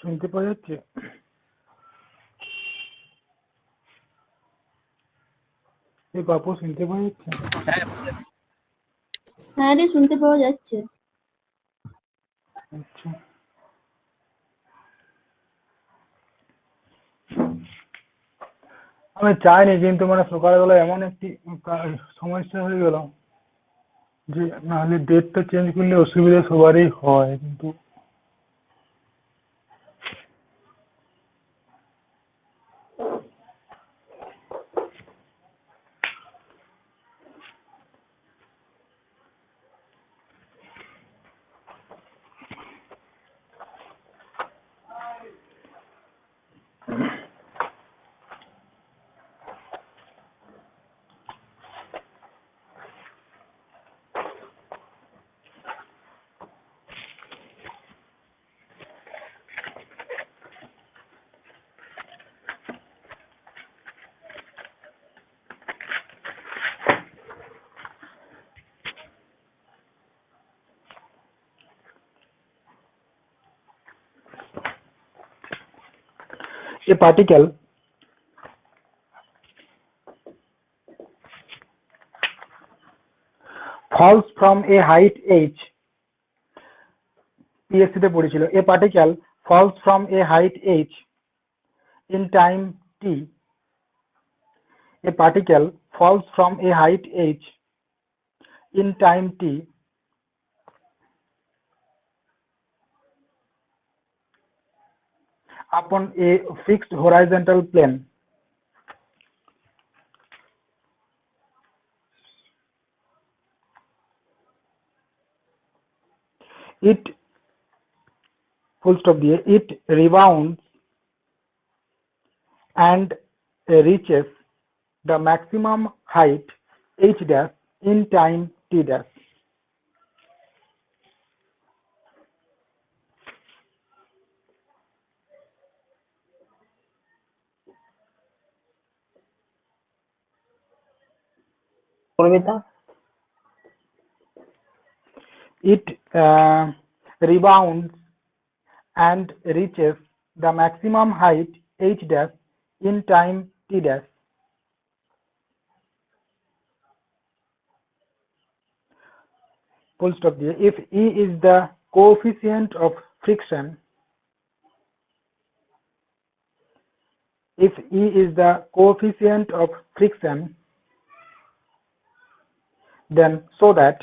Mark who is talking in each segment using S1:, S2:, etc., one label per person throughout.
S1: শুনতে পাওয়া যাচ্ছে? এই বাপু শুনতে পাওয়া যাচ্ছে?
S2: হ্যাঁ রে, শুনতে পাওয়া যাচ্ছে।
S1: আচ্ছা, আমি চাইনি, কিন্তু মানে সকালবেলা এমন একটি সমস্যা হয়ে গেল যে নাহলে ডেটটা চেঞ্জ করলে অসুবিধা সবারই হয়, কিন্তু a particle falls from a height h, PSC তে পড়েছিল, a particle falls from a height h in time t, a particle falls from a height h in time t upon a fixed horizontal plane. It full stop দিয়ে it rebounds and reaches the maximum height h dash in time t dash. It rebounds and reaches the maximum height h dash in time t dash. Full stop দিয়ে if E is the coefficient of friction, if E is the coefficient of friction, then so that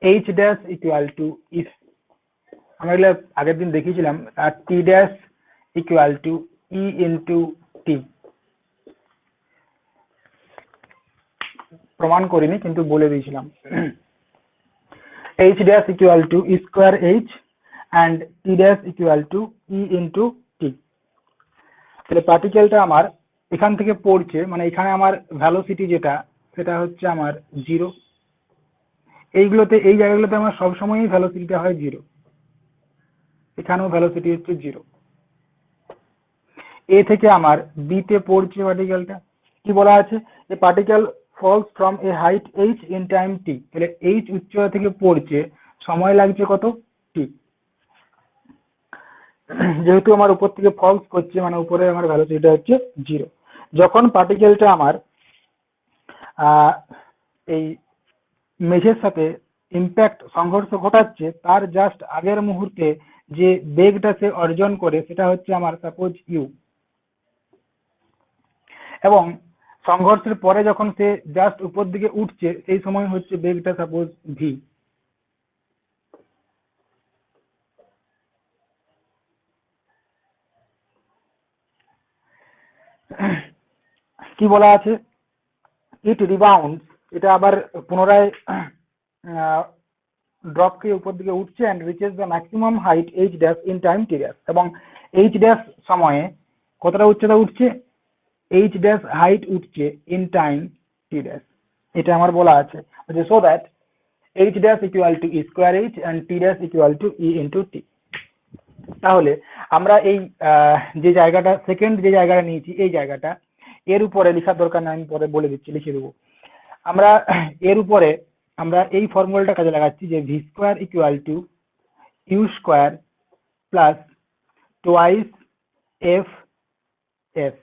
S1: h dash equal to, if আমরা এগুলো আগের দিন দেখিয়েছিলাম, আর t dash equal to E into t, প্রমাণ করিনি কিন্তু বলে দিয়েছিলাম। h dash equal to e square h and t dash equal to e into t। তাহলে পার্টিকেলটা আমার এখান থেকে পড়ছে, মানে এখানে আমার ভ্যালোসিটি যেটা, সেটা হচ্ছে আমার 0। এইগুলোতে, এই জায়গাগুলোতে আমার সবসময়ই ভ্যালোসিটিটা হয় 0, এখানেও ভ্যালোসিটি হচ্ছে 0। এ থেকে আমার বি তে পড়ছে পার্টিকেলটা, কি বলা আছে, এ particle falls from a height h in time t, তাহলে h উচ্চতা থেকে পড়ছে, সময় লাগছে কত, t। যেহেতু আমার উপর থেকে ফলস করছে, মানে উপরে আমার ভ্যালোসিটিটা হচ্ছে 0। যখন পার্টিকেলটা আমার এই মেঝের সাথে ইম্প্যাক্ট, সংঘর্ষ ঘটাচ্ছে, তার জাস্ট আগের মুহূর্তে যে বেগটা সে অর্জন করে সেটা হচ্ছে আমার সাপোজ ইউ, এবং সংঘর্ষের পরে যখন সে জাস্ট উপর দিকে উঠছে সেই সময় হচ্ছে বেগটা সাপোজ ভি। কি বলা আছে, ইট রিবাউন্ডস, এটা আবার পুনরায় ড্রপ খেয়ে উপর দিকে উঠছে, and reaches the maximum height H dash in time T dash, এবং এইচ ড্যাশ সময়ে কতটা উচ্চতা উঠছে, এইচ ড্যাশ হাইট উঠছে ইন টাইম টি ড্যাশ, এটা আমার বলা আছে। So that H dash equal to E square H and T dash equal to E into T. তাহলে আমরা এই যে জায়গাটা, সেকেন্ড যে জায়গাটা নিয়েছি, এই জায়গাটা এর উপরে লেখার দরকার না, আমি পরে বলে দিচ্ছি, লিখে দেবো। আমরা এর উপরে আমরা এই ফর্মুলাটা কাজে লাগাচ্ছি যে v square equal to you square plus twice F S.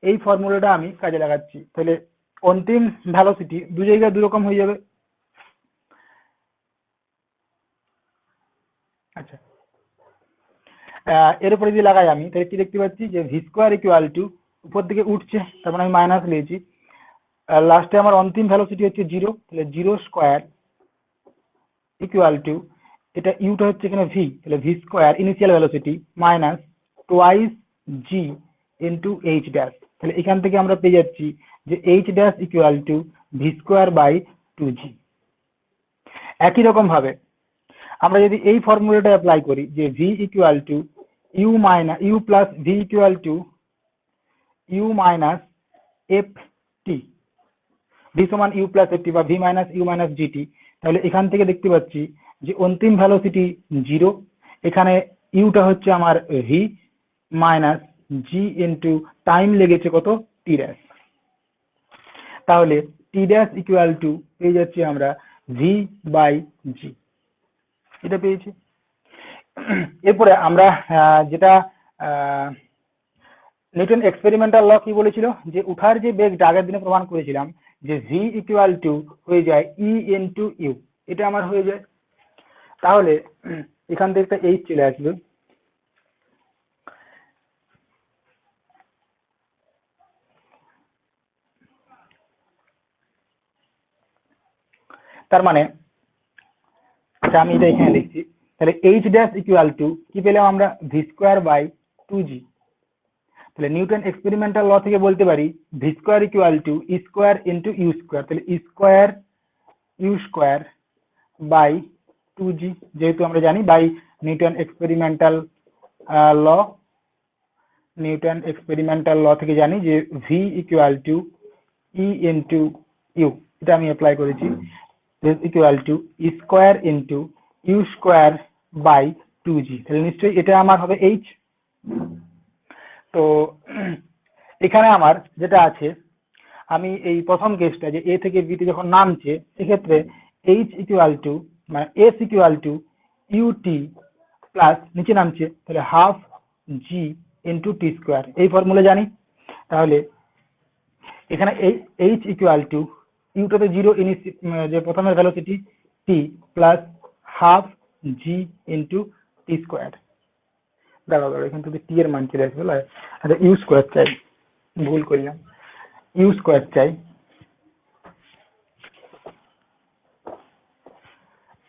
S1: এই ফর্মুলাটা আমি কাজে লাগাচ্ছি, তাহলে অন্তিম ভ্যালোসিটি দু জায়গায় দু রকম হয়ে যাবে। আচ্ছা, এর উপরে যদি লাগাই আমি, তাহলে কি দেখতে পাচ্ছি যে ভি স্কোয়ার ইকুয়াল টু উপর দিকে উঠছে, তার মানে আমি মাইনাস নিয়েছি, লাস্টে আমার অন্তিম ভ্যালোসিটি হচ্ছে 0, তাহলে 0 স্কোয়ার ইকুয়াল টু, এটা ইউটা হচ্ছে এখানে ভি, তাহলে V square initial velocity minus twice G into H dash. তাহলে এখান থেকে আমরা পেয়ে যাচ্ছি যে H dash equal to V square by 2g। একই রকম ভাবে আমরা যদি এই ফর্মুলাটা অ্যাপ্লাই করি যে V equal to U minus U plus V equal to U minus F T, V সমান ইউ প্লাস এফ টি বা V minus U minus GT, তাহলে এখান থেকে দেখতে পাচ্ছি যে অন্তিম ভ্যালোসিটি 0, এখানে ইউটা হচ্ছে আমার ভি মাইনাস জি ইন্টু টাইম লেগেছে কত টি ড্যাশ, তাহলে টি ড্যাশ ইকুয়াল টু পেয়ে যাচ্ছি আমরা ভি বাই জি, এটা পেয়েছি। এরপরে আমরা যেটা নিউটন এক্সপেরিমেন্টাল ল কি বলেছিল, যে উঠার যে বেগটা আগের দিনে প্রমাণ করেছিলাম যে ভি ইকুয়াল টু হয়ে যায় ই ইন্টু ইউ, এটা আমার হয়ে যায়। তাহলে এখান থেকে একটা এইচ চলে আসবে, তার মানে আমি এটা এখানে লিখছি, তাহলে এইচ ড্যাশ ইকুয়াল টু কি পেলাম আমরা ভি স্কোয়ার বাই 2g। তাহলে নিউটন এক্সপেরিমেন্টাল ল থেকে বলতে পারি V square equal to E square into you square, তাহলে E square U square by 2g, যেহেতু আমরা জানি by Newton experimental law, Newton experimental law থেকে জানি যে V equal to E into you, এটা আমি অ্যাপ্লাই করেছি, equal to E square into you square by 2g, তাহলে নিশ্চয়ই এটা আমার হবে এইচ। তো এখানে আমার যেটা আছে, আমি এই প্রথম কেসটা যে এ থেকে বিতে যখন নামছে, সেক্ষেত্রে এইচ ইকুয়াল টু মানে S equal to UT plus নিচে নামছে, তাহলে half G into T square, এই ফর্মুলা জানি। তাহলে এখানে এইচ ইকুয়াল টু ইউটাতে 0 যে প্রথমের ভ্যালোসিটি টি plus half G into T square, দাঁড়াও এখান থেকে টি এর মান চলে আসবে, আচ্ছা ইউ স্কোয়ার চাই, ভুল করলাম, ইউ স্কোয়ার চাই।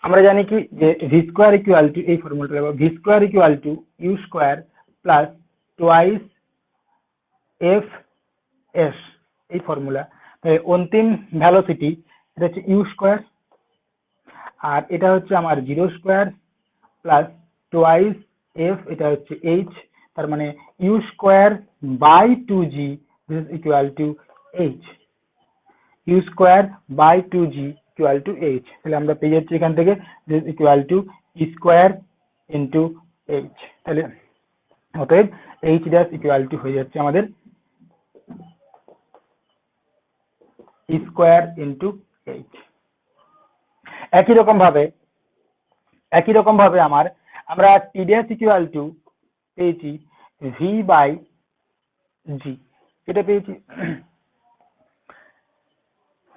S1: আমরা জানি কি যে ভি স্কোয়ার ইকুয়াল টু, এই ফর্মুলাটা দেবো, V square equal to you square plus twice F S, এই ফর্মুলা। অন্তিম ভ্যালোসিটি এটা হচ্ছে ইউ স্কোয়ার, আর এটা হচ্ছে আমার 0 স্কোয়ার প্লাস টোয়াইস এফ, এটা হচ্ছে এইচ, তার মানে U square by 2g equal to H, U square by 2g equal to H, তাহলে আমরা পেয়ে যাচ্ছি এখান থেকে equal to E square into H, তাহলে অতএব এইচ ড্যাশ ইকুয়াল টু হয়ে যাচ্ছে আমাদের ই স্কোয়ার ইন্টু এইচ। একই রকম ভাবে আমরা টি ড্যাশ ইকুয়াল টু পেয়েছি ভি বাই জি, এটা পেয়েছি।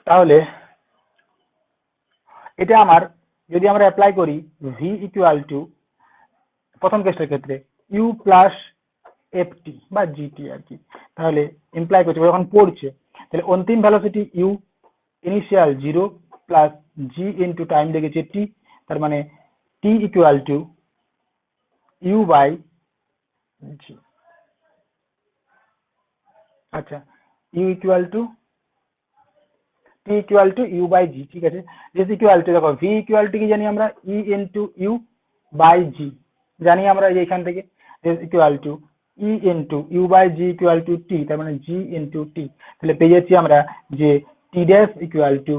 S1: তাহলে এটা আমার যদি আমরা অ্যাপ্লাই করি ভি ইকুয়াল টু প্রথম কেসটার ক্ষেত্রে ইউ প্লাস এফ টি বা জিটি আর কি, তাহলে ইমপ্লাই করছে যখন পড়ছে, তাহলে অন্তিম velocity u, initial 0 plus g into time লেগেছে টি, তার মানে t equal to u by g. আচ্ছা, u equal to t equal to u by g, ঠিক আছে। দিস ইকুয়াল টু, দেখো ভি ইকুয়াল টু কি জানি আমরা e into u by g, জানি আমরা যে এখান থেকে this equal to E into u by g equal to t, তার মানে জি ইন্টু টি, তাহলে পেয়ে যাচ্ছি আমরা যে t dash equal to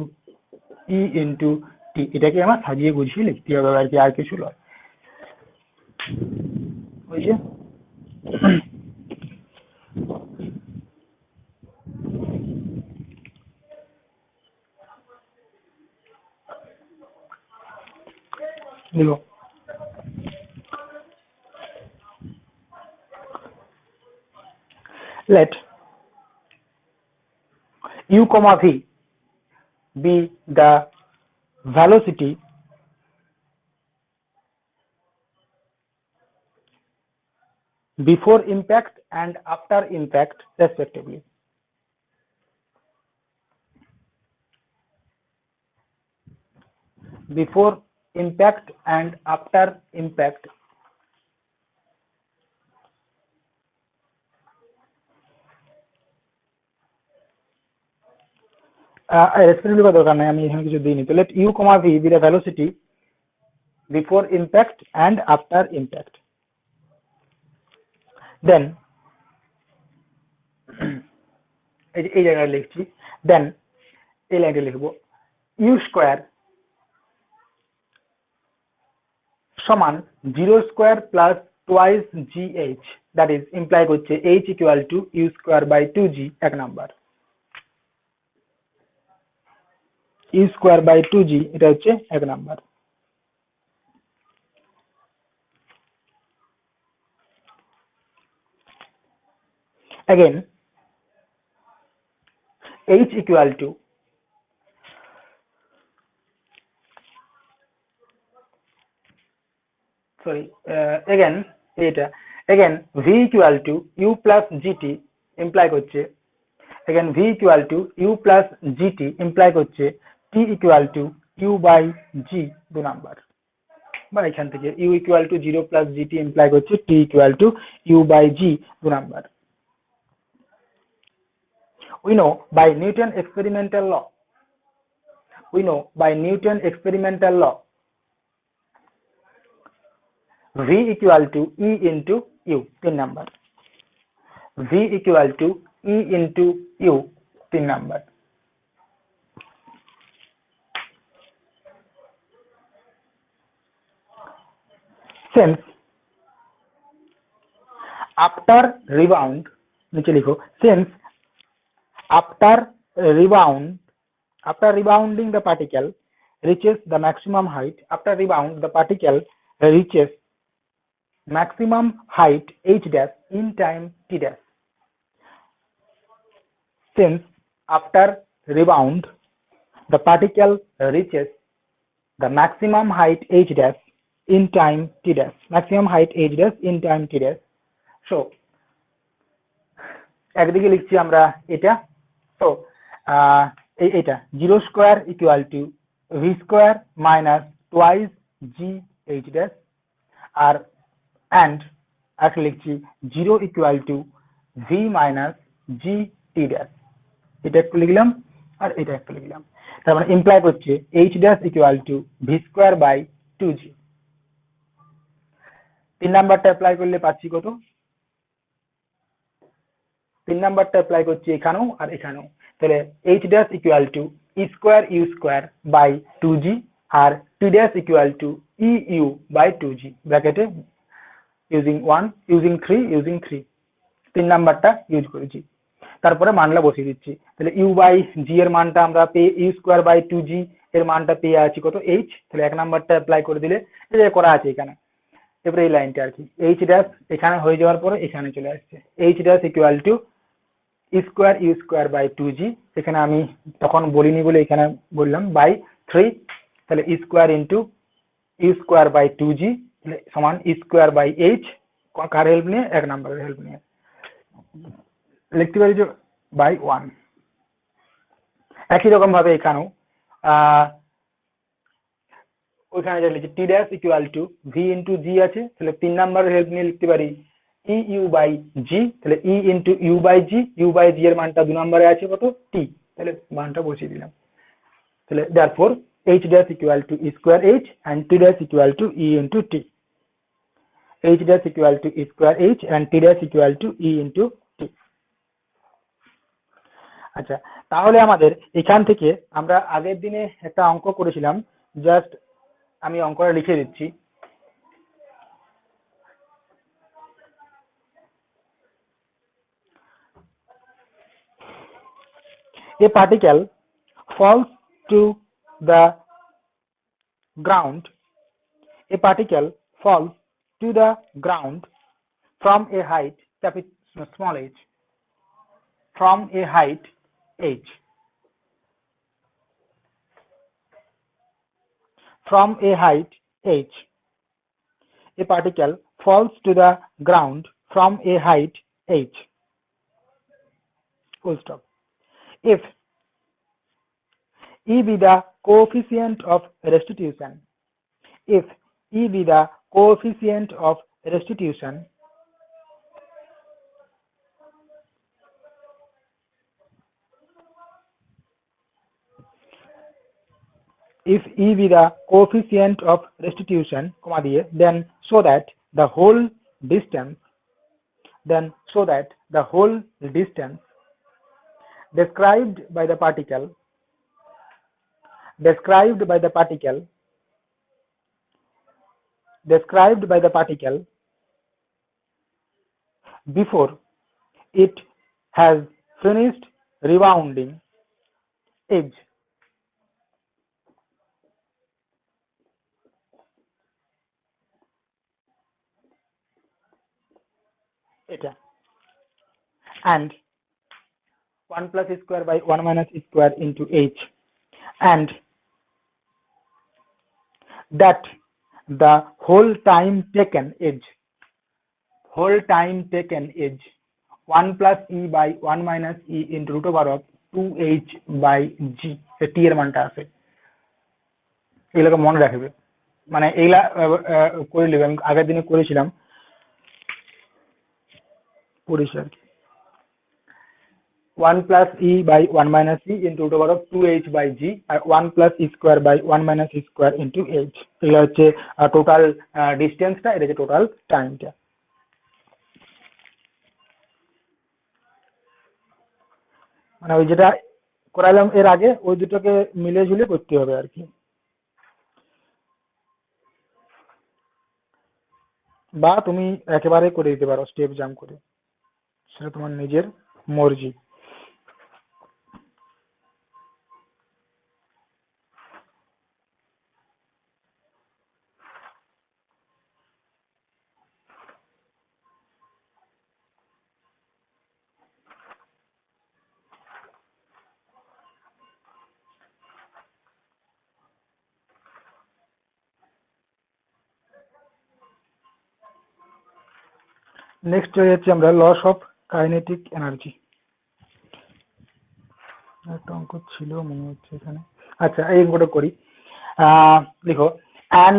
S1: E into t. এটাকে আমার সাজিয়ে গুছিয়ে লিখতে হবে আর কি, আর কিছু নয়, বুঝছে? দিব let u comma v be the velocity before impact and after impact respectively. Before impact and after impact respectively বা দরকার নাই, আমি এখানে কিছু দিইনি। তো let u comma v be the velocity before impact and after impact. Then এই জায়গায় লিখছি, দেন এই লাইনটা লিখবো u স্কয়ার সমান 0 square plus twice gh, that is imply করছে h equal to u square by 2g, এক number u square by 2g, এটা হচ্ছে এক number. Again h equal to again v equal to u plus gt imply করছে again v equal to u plus gt imply করছে t equal to u by g, দু number, বা এখান থেকে u equal to 0 plus gt imply করছে t equal to u by g, দু number. We know by Newton experimental law, v equal to e into u, তিন number, v equal to e into u, তিন number. Since after rebound, নিচে লিখো, since after rebounding the particle reaches the maximum height, after rebound the particle reaches maximum height h dash in time t dash. Since after rebound the particle reaches the maximum height h dash in time t dash, maximum height h dash in time t dash. So একদিকে লিখছি আমরা এটা, তো এটা 0 square equal to v square minus twice g h dash, আর and একটা লিখছি 0 equal to v minus g t dash, এটা একটু লিখলাম আর এটা একটু লিখলাম। তার মানে ইমপ্লাই করছে h dash equal to v square by 2g। তিন নাম্বারটা অ্যাপ্লাই করলে পাচ্ছি কত, তিন নাম্বারটা অ্যাপ্লাই করছি এখানেও আর এখানেও, তাহলে h dash equal to e square u square by 2g আর t dash equal to e u by 2g, ব্র্যাকেটে ইউজিং 1 ইউজিং 3 ইউজিং 3, তিন নাম্বারটা ইউজ করেছি। তারপরে মানলা বসিয়ে দিচ্ছি, তাহলে u বাই g এর মানটা আমরা পেয়ে, u স্কয়ার বাই 2g এর মানটা পেয়ে আছি কত h, তাহলে এক নাম্বারটা অ্যাপ্লাই করে দিলে এটা করা আছে এখানে। এবারে এই লাইনটা আর কি h dash এখানে হয়ে যাওয়ার পরে এখানে চলে আসছে h dash equal to e square u square by 2g, এখানে আমি তখন বলিনি বলে এখানে বললাম বাই 3, তাহলে e square into u square by 2g সমান e স্কয়ার বাই h, কার হেল্প নিয়ে, এক নাম্বারের হেল্প নিয়ে লিখতে পারি যে বাই 1। একই রকম ভাবে এখানেও ওইখানে যা লিখছি t dash equal to v into g আছে, তাহলে তিন নাম্বারের হেল্প নিয়ে লিখতে পারি ই ইউ বাই জি, তাহলে ই ইন্টু ইউ বাই জি এর মানটা দু নম্বরে আছে কত টি, তাহলে মানটা বসিয়ে দিলাম। তাহলে therefore h dash equal to e square h and t dash equal to e into t, h dash equal to e square h and t dash equal to e into t। আচ্ছা, তাহলে আমাদের এখান থেকে আমরা আগের দিনে একটা অঙ্ক করেছিলাম, জাস্ট আমি অঙ্কটা লিখে দিচ্ছি। A particle falls to the ground A particle falls to the ground from a height small h. From a height h. From a height h. A particle falls to the ground from a height h. Full stop. If E be the coefficient of restitution, if E be the coefficient of restitution, if E be the coefficient of restitution, then so that the whole distance, described by the particle before it has finished rebounding edge. এটা and 1 plus e square by 1 minus e square into h, and that the whole time taken is 1 plus e by 1 minus e into root over of 2h by g t এর মানটা আছে, এগুলোকে মনে রাখবে, মানে এইগুলা করে নেবে। আমি আগের দিনে করেছিলাম, পড়িস আর কি। 1 plus e by 1 minus e into root over of 2h by g R 1 plus e square by 1 minus e square into h, এগুলো হচ্ছে টোটাল ডিস্টেন্সটা, এটা হচ্ছে টোটাল টাইমটা। মানে ওই যেটা করাইলাম এর আগে ওই দুটোকে মিলে ঝুলে করতে হবে আর কি, বা তুমি একেবারে করে দিতে পারো স্টেপ জাম্প করে, সেটা তোমার নিজের মর্জি। নেক্সট হচ্ছে আমরা লস অফ কাইনেটিক এনার্জি। একটা অঙ্ক ছিল মনে হচ্ছে এখানে, আচ্ছা এই অঙ্কটা করি। লিখো an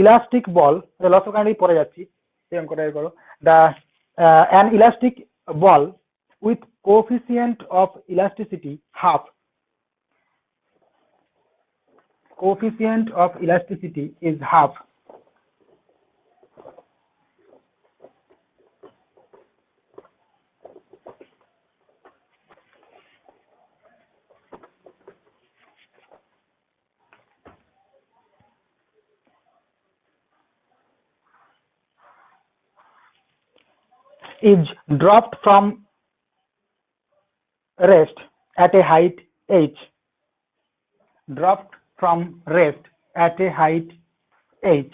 S1: elastic ball, loss of kinetic পরে যাচ্ছি, এই অঙ্কটা করো। The an elastic ball with coefficient of elasticity half, coefficient of elasticity is half, is dropped from rest at a height h, dropped from rest at a height h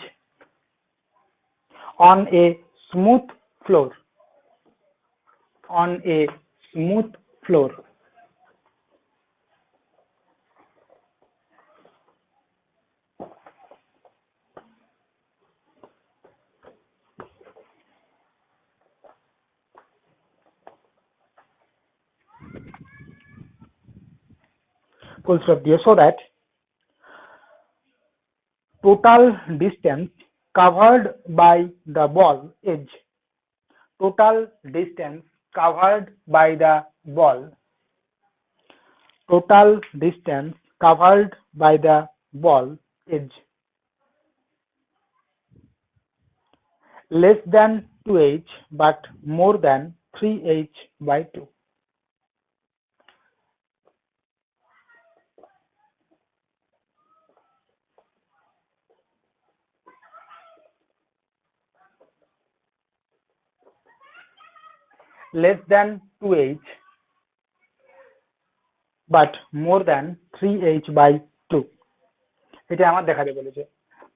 S1: on a smooth floor, on a smooth floor. Full stop দিয়ে, so that total distance covered by the ball edge, total distance covered by the ball, total distance covered by the ball edge less than 2h but more than 3h by 2. Less than 2h but more than 3h by 2, এটা আমার দেখাতে বলেছে।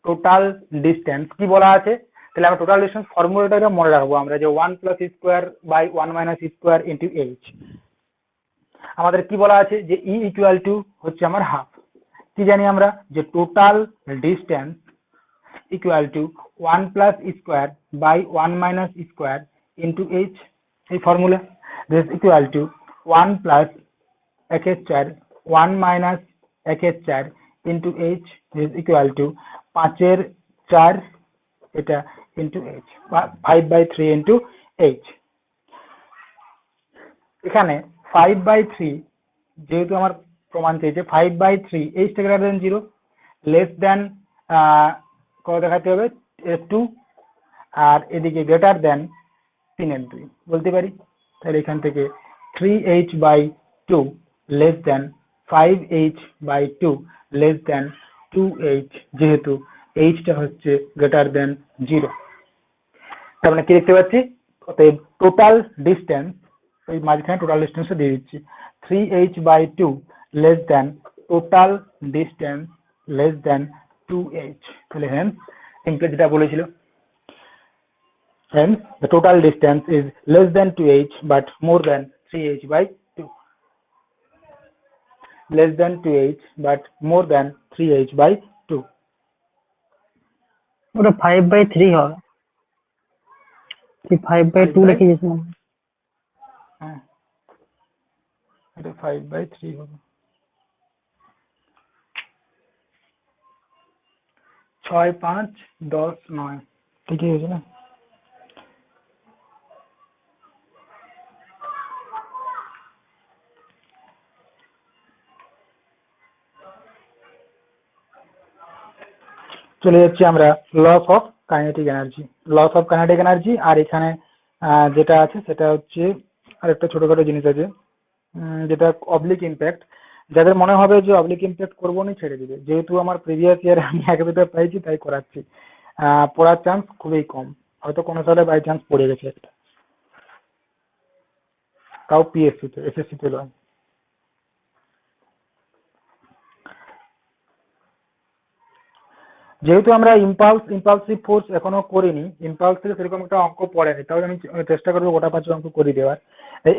S1: Total distance কি বলা আছে, তাহলে আমরা total distance ফর্মুলাটা মনে রাখবো আমরা, যে 1 + e² / 1 - e² × h। আমাদের কি বলা আছে, যে E = হচ্ছে আমার হাফ। কি জানি আমরা, যে total distance = 1 + e² / 1 - e² × h, এই formula. This = 1 + e², 1 - e² × h is equal to 5/4 এটা into h, 5/3 into h। এখানে 5/3 যেহেতু আমার প্রমাণ চেয়েছে, 5/3 h greater than 0, less than কত দেখাতে হবে 2, আর এদিকে গ্রেটার দেন 3/2 বলতে পারি। তাহলে এখান থেকে 3h/2 less than 5h/2 less than 2h, যেহেতু h হচ্ছে গ্রেটার দেন 0। তার মানে কি দেখতে পাচ্ছি, অতএব টোটাল ডিস্টেন্স, ওই মাঝখানে টোটাল ডিস্টেন্সটা দিয়ে দিচ্ছি, 3h/2 less than total distance less than 2h। তাহলে হেন্স সিম্পলি যেটা বলেছিল, hence the total distance is less than 2h but more than 3h/2, less than 2h but more than 3h/2।
S2: ওটা 5/3 হবে, তুই 5/2 লিখেছিস না?
S1: হ্যাঁ, এটা 5/3 হবে। 6, 5, 10, 9 ঠিকই হয়েছে না? চলে যাচ্ছি আমরা loss of kinetic energy. Loss of kinetic energy, আর এখানে যেটা আছে সেটা হচ্ছে আরেকটা ছোটখাটো জিনিস আছে, যেটা অবলিক ইম্প্যাক্ট। যাদের মনে হবে যে অবলিক ইম্প্যাক্ট করবো না, ছেড়ে দিবে, যেহেতু আমার প্রিভিয়াস ইয়ারে আমি 1-2টা পাইছি তাই করাচ্ছি। পড়ার চান্স খুবই কম, হয়তো কোনো সালে বাই চান্স পড়ে গেছে একটা, তাও পিএসসিতে, এসএসসিতে নয়। যেহেতু আমরা ইম্পালসিভ ফোর্স এখনো করিনি, ইম্পালস থেকে সেরকম একটা অঙ্ক পড়েনি, তাহলে আমি চেষ্টা করবো গোটা 5 অঙ্ক করে দেওয়ার।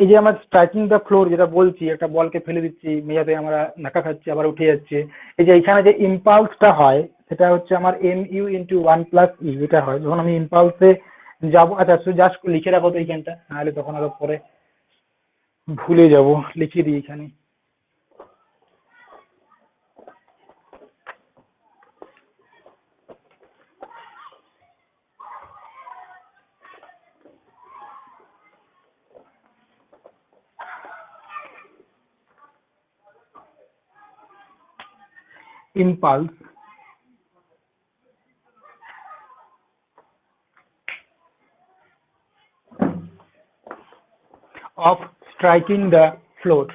S1: এই যে আমরা স্ট্রাইকিং দ্য ফ্লোর যেটা বলছি, একটা বলকে ফেলে দিচ্ছি, মেয়াদে আমরা ধাক্কা খাচ্ছি, আবার উঠে যাচ্ছে, এই যে এখানে যে ইম্পালসটা হয় সেটা হচ্ছে আমার mu × 1 + e, এটা হয় যখন আমি ইম্পালসে যাবো। আচ্ছা জাস্ট লিখে রাখো তো এইখানটা, নাহলে তখন আরো পরে ভুলে যাব, লিখে দিই এখানে। impulse of striking the floor,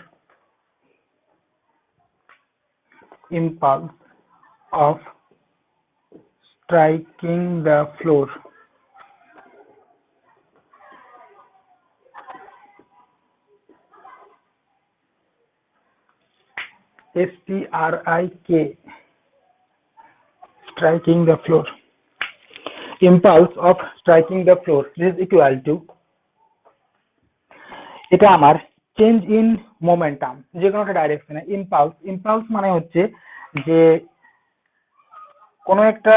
S1: impulse of striking the floor, STRIK, striking the floor, impulse of striking the floor is equal to, এটা আমার চেঞ্জ ইন মোমেন্টাম, যে কোনো একটা ডাইরেকশনে। ইম্পালস মানে হচ্ছে যে কোনো একটা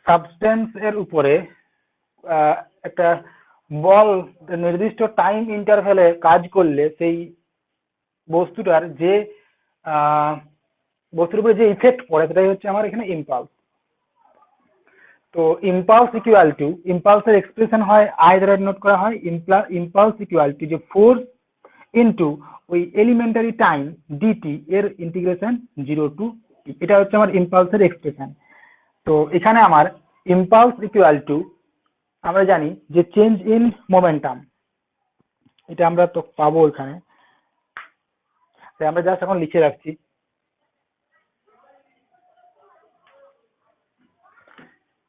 S1: সাবস্টেন্স এর উপরে একটা বল নির্দিষ্ট টাইম ইন্টারভ্যালে কাজ করলে সেই বস্তুটার যে বস্তুর উপরে যে ইফেক্ট পড়ে সেটাই হচ্ছে আমার এখানে ইম্পালস। তো ইম্পালসের এক্সপ্রেশন হয় আই দ্বারা নোট করা হয়, ইম্পালস ইকুয়াল টু যে ফোর্স ইন্টু ওই এলিমেন্টারি টাইম ডিটি এর ইন্টিগ্রেশন 0 to t, এটা হচ্ছে আমার ইম্পালসের এক্সপ্রেশন। তো এখানে আমার ইম্পালস ইকুয়াল টু আমরা জানি যে চেঞ্জ ইন মোমেন্টাম, এটা আমরা তো পাবো এখানে, তাই আমরা জাস্ট এখন লিখে রাখছি।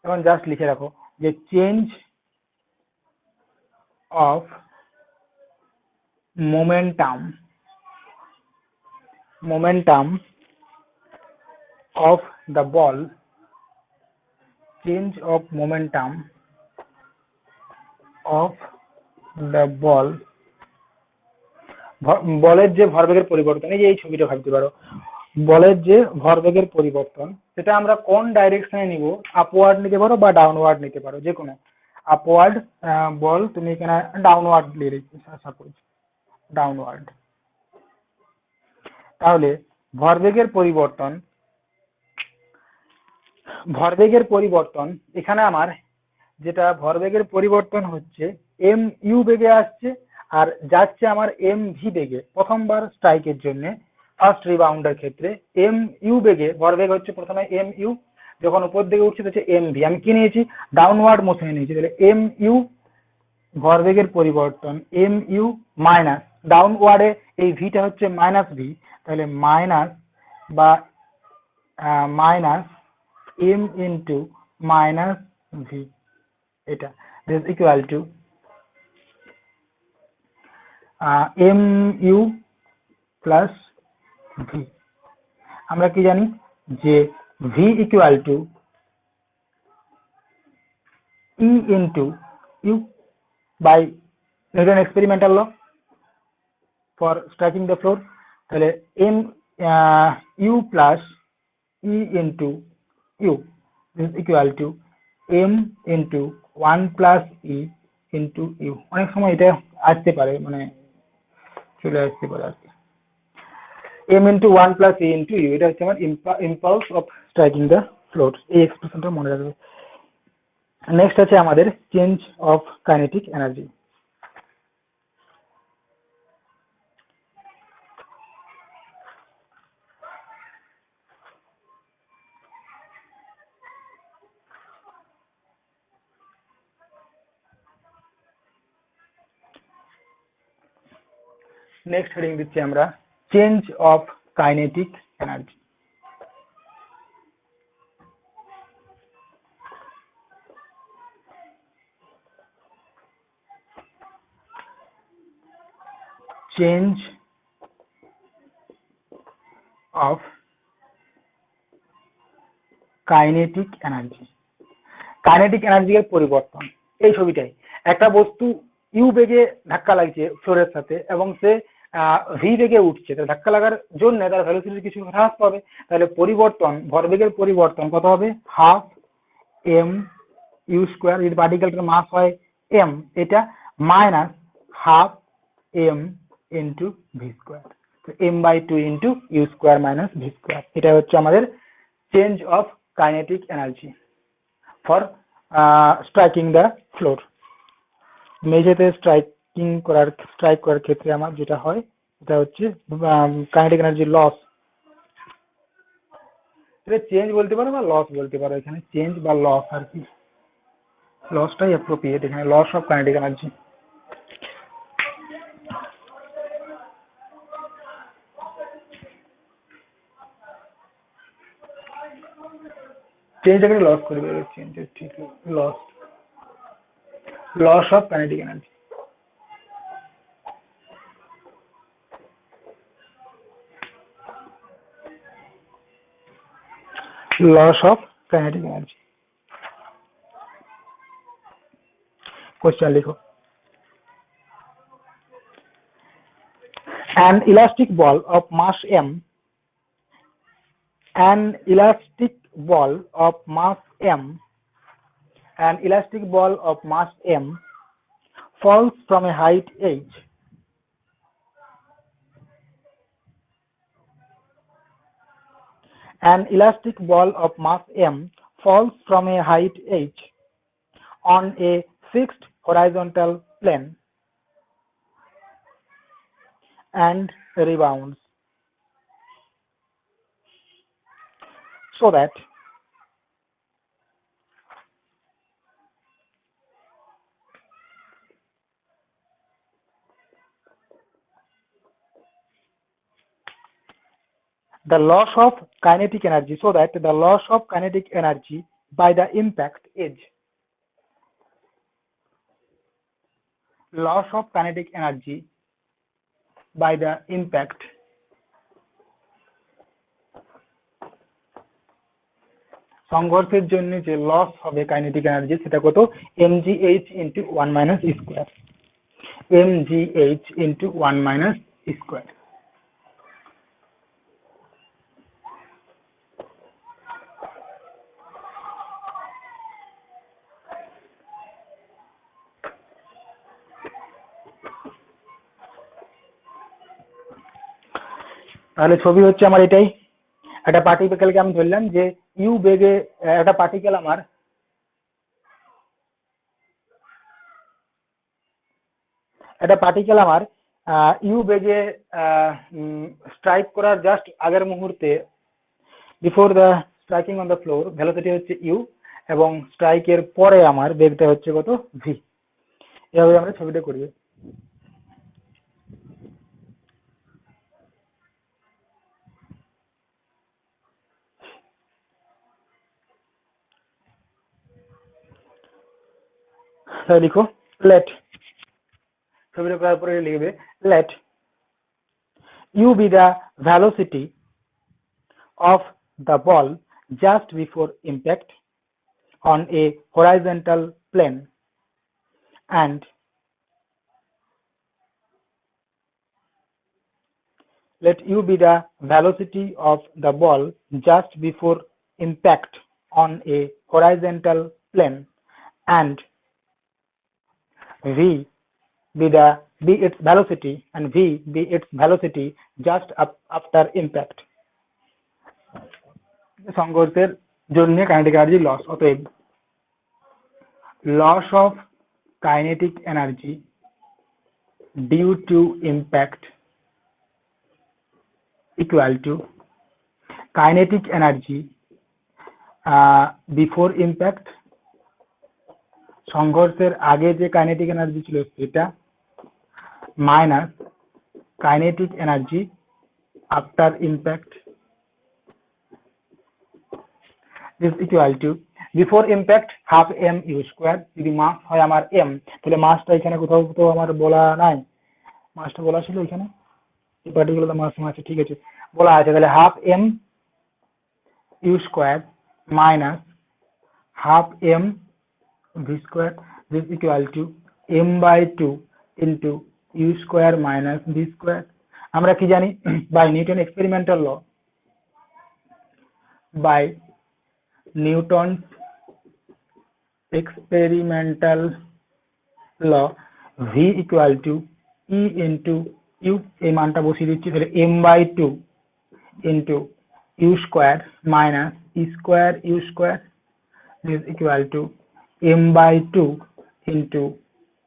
S1: এখন জাস্ট লিখে রাখো যে change of momentum of the ball change of momentum of the ball, বলের যে ভরবেগের পরিবর্তন, এই যে এই ছবিটা ভাবতে পারো, বলের যে ভরবেগের পরিবর্তন সেটা আমরা কোন ডাইরেকশনে নিব, আপওয়ার্ড নিতে পারো বা ডাউনওয়ার্ড নিতে পারো, যে কোনো আপওয়ার্ড বল তুমি এখানে ডাউনওয়ার্ড লিখেছি সাপোজ ডাউনওয়ার্ড। তাহলে ভরবেগের পরিবর্তন এখানে আমার যেটা ভরবেগের পরিবর্তন হচ্ছে এম ইউ বেগে আসছে আর যাচ্ছে আমার এম ভি বেগে। প্রথমবার স্ট্রাইকের জন্য ফার্স্ট রিবাউন্ডের ক্ষেত্রে এম ইউ বেগে ভরবেগ হচ্ছে প্রথমে এম ইউ, যখন উপর দিকে উঠছে হচ্ছে এম ভি। আমি কি নিয়েছি, ডাউনওয়ার্ড মোশনে নিয়েছি। তাহলে এম ইউ ভরবেগের পরিবর্তন এম ইউ মাইনাস ডাউনওয়ার্ডে এই ভিটা হচ্ছে মাইনাস ভি, তাহলে মাইনাস বা minus m into minus v, এটা this equal to m u plus v. আমরা কি জানি যে V equal to E into u by Newton experimental law for striking the floor. তাহলে m u plus E into u this equal to m into 1 plus E into u. অনেক সময় এটা আসতে পারে, মানে চলে আসতে পারে আর কি, M into 1 plus E into you, এটা হচ্ছে আমার impulse of striking the floor. এই এক্সপ্রেশনটা মনে রাখবে। নেক্সট আছে আমাদের change of kinetic energy. Next heading দিচ্ছি আমরা change of kinetic energy. Change of kinetic energy. Kinetic এনার্জির পরিবর্তন এই ছবিটাই, একটা বস্তু ইউ বেগে ধাক্কা লাগছে ফ্লোরের সাথে এবং সে ভি বেগে উঠছে, তাহলে ধাক্কা লাগার জন্য তার ভেলোসিটি কিছু হ্রাস পাবে। তাহলে পরিবর্তন, ভরবেগের পরিবর্তন কত হবে, হাফ এম ইউ স্কোয়ার, যদি পার্টিকেলটার মাস হয় এম, এটা minus half M into V square, M by 2 into you square minus V square. এটা হচ্ছে আমাদের change of kinetic energy for striking the floor. মেঝেতে স্ট্রাইক করার ক্ষেত্রে আমার যেটা হয় এটা হচ্ছে কাইনেটিক এনার্জি লস। এটা চেঞ্জ বলতে পারো বা লস বলতে পারো, এখানে চেঞ্জ বা লস আর কি, লসটাই অ্যাপ্রোপ্রিয়েট এখানে, লস অফ কাইনেটিক এনার্জি। চেঞ্জটাকে লস করে দেবে, চেঞ্জ ঠিক loss of kinetic energy. loss of kinetic energy। Question लिखो, an elastic ball of mass m, an elastic ball of mass m, an elastic ball of mass m falls from a height h, an elastic ball of mass m falls from a height h on a fixed horizontal plane and rebounds, so that the loss of kinetic energy, so that the loss of kinetic energy by the impact is, loss of kinetic energy by the impact সংঘর্ষের জন্য যে loss হবে kinetic energy সেটা কত mgh into 1 minus square mgh into 1 minus square. তাহলে ছবি হচ্ছে আমার এটাই, একটা পার্টিকেলকে আমি ধরলাম যে ইউ বেগে একটা পার্টিকেল আমার ইউ বেগে স্ট্রাইক করার জাস্ট আগের মুহূর্তে before the striking on the floor velocity হচ্ছে ইউ এবং স্ট্রাইকের পরে আমার বেগটা হচ্ছে কত ভি। এভাবে আমরা ছবিটা করি। লিখো লেট, ছবিটা করার পরে লিখবে let you be the velocity of the ball just before impact on a horizontal plane and let u be the velocity of the ball just before impact on a horizontal plane and v be its velocity and v be its velocity just after impact. সংঘর্ষের জন্য kinetic energy loss, অতএব loss of kinetic energy due to impact equal to kinetic energy before impact, সংঘর্ষের আগে যে kinetic energy ছিল সেটা minus kinetic energy after impact is equal to before impact half M U square. যদি mass হয় আমার M তাহলে মাসটা এখানে কোথাও তো আমার বলা নাই, মাসটা বলা ছিল এখানে এই পার্টিকুলার মাস আছে, ঠিক আছে বলা আছে, তাহলে half M U square minus half M V square this equal to M by two into you square minus V square. আমরা কি জানি by Newton experimental law, by Newton's experimental law v equal to e into u, এই মানটা বসিয়ে দিচ্ছি, তাহলে m by 2 into u square minus e square u square is equal to m by 2 into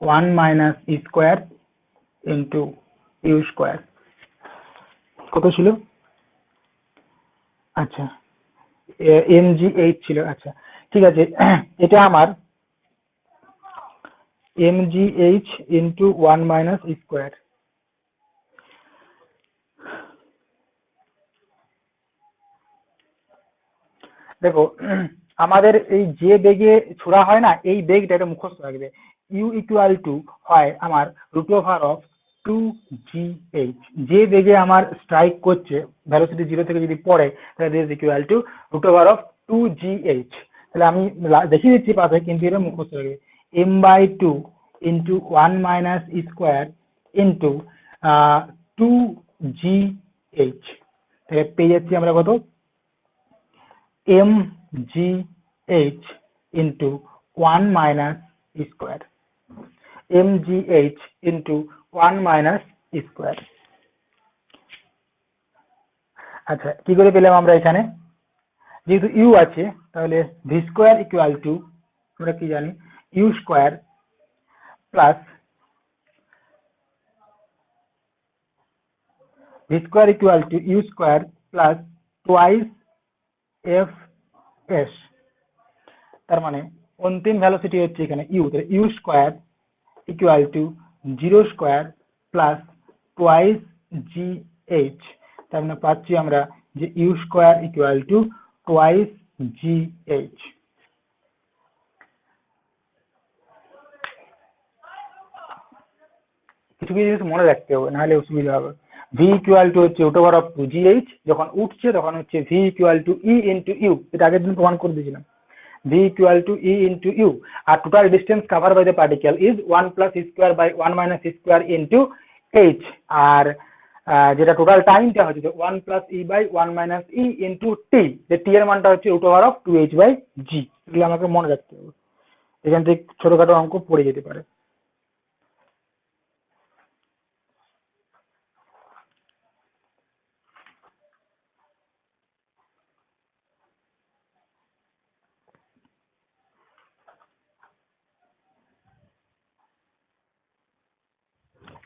S1: 1 minus e square into u square। কত ছিল? আচ্ছা mgh ছিল, আচ্ছা ঠিক আছে, এটা আমার mgh ইন্টু 1 মাইনাস স্কোয়ার। দেখো আমাদের এই যে বেগে ছোড়া হয় না এই বেগটা এটা মুখস্থ রাখবে, ইউ ইকুয়াল টু হয় আমার রুট ওভার অফ 2gh, যে বেগে আমার স্ট্রাইক করছে ভেলোসিটি 0 থেকে যদি পড়ে তাহলে this equal to root over of 2gh। তাহলে আমি দেখিয়ে দিচ্ছি পাশে, কিন্তু এটা মুখস্থ রাখবে m by 2 into 1 minus square into 2gh, তাহলে পেয়ে যাচ্ছি আমরা কত mgh into 1 minus square, mgh into 1 minus square। আচ্ছা কি করে পেলাম আমরা এখানে, যেহেতু ইউ আছে তাহলে ভি স্কোয়ার ইকুয়াল টু আমরা কি জানি U square plus V square equal to you square plus twice F S, তার মানে অন্তিম ভ্যালোসিটি হচ্ছে এখানে ইউ, তাহলে U square equal to 0 square plus twice G H, তার মানে পাচ্ছি আমরা যে U square equal to twice G H. কিছু কিছু জিনিস মনে রাখতে হবে নাহলে অসুবিধা হবে। ভি ইকুয়াল টু হচ্ছে রুট ওভার অফ 2gh, যখন উঠছে তখন হচ্ছে V equal to E into you, এটা আগের দিন প্রমাণ করে দিয়েছিলাম, v equal to E into u, আর total distance cover by the particle is 1 plus e square by 1 minus E square into h, আর যেটা টোটাল টাইমটা হচ্ছে 1 plus e by 1 minus e into t, যে টি এর মানটা হচ্ছে root over of 2h by g. এগুলো আমাকে মনে রাখতে হবে, এখান থেকে ছোটখাটো অঙ্ক পড়ে যেতে পারে।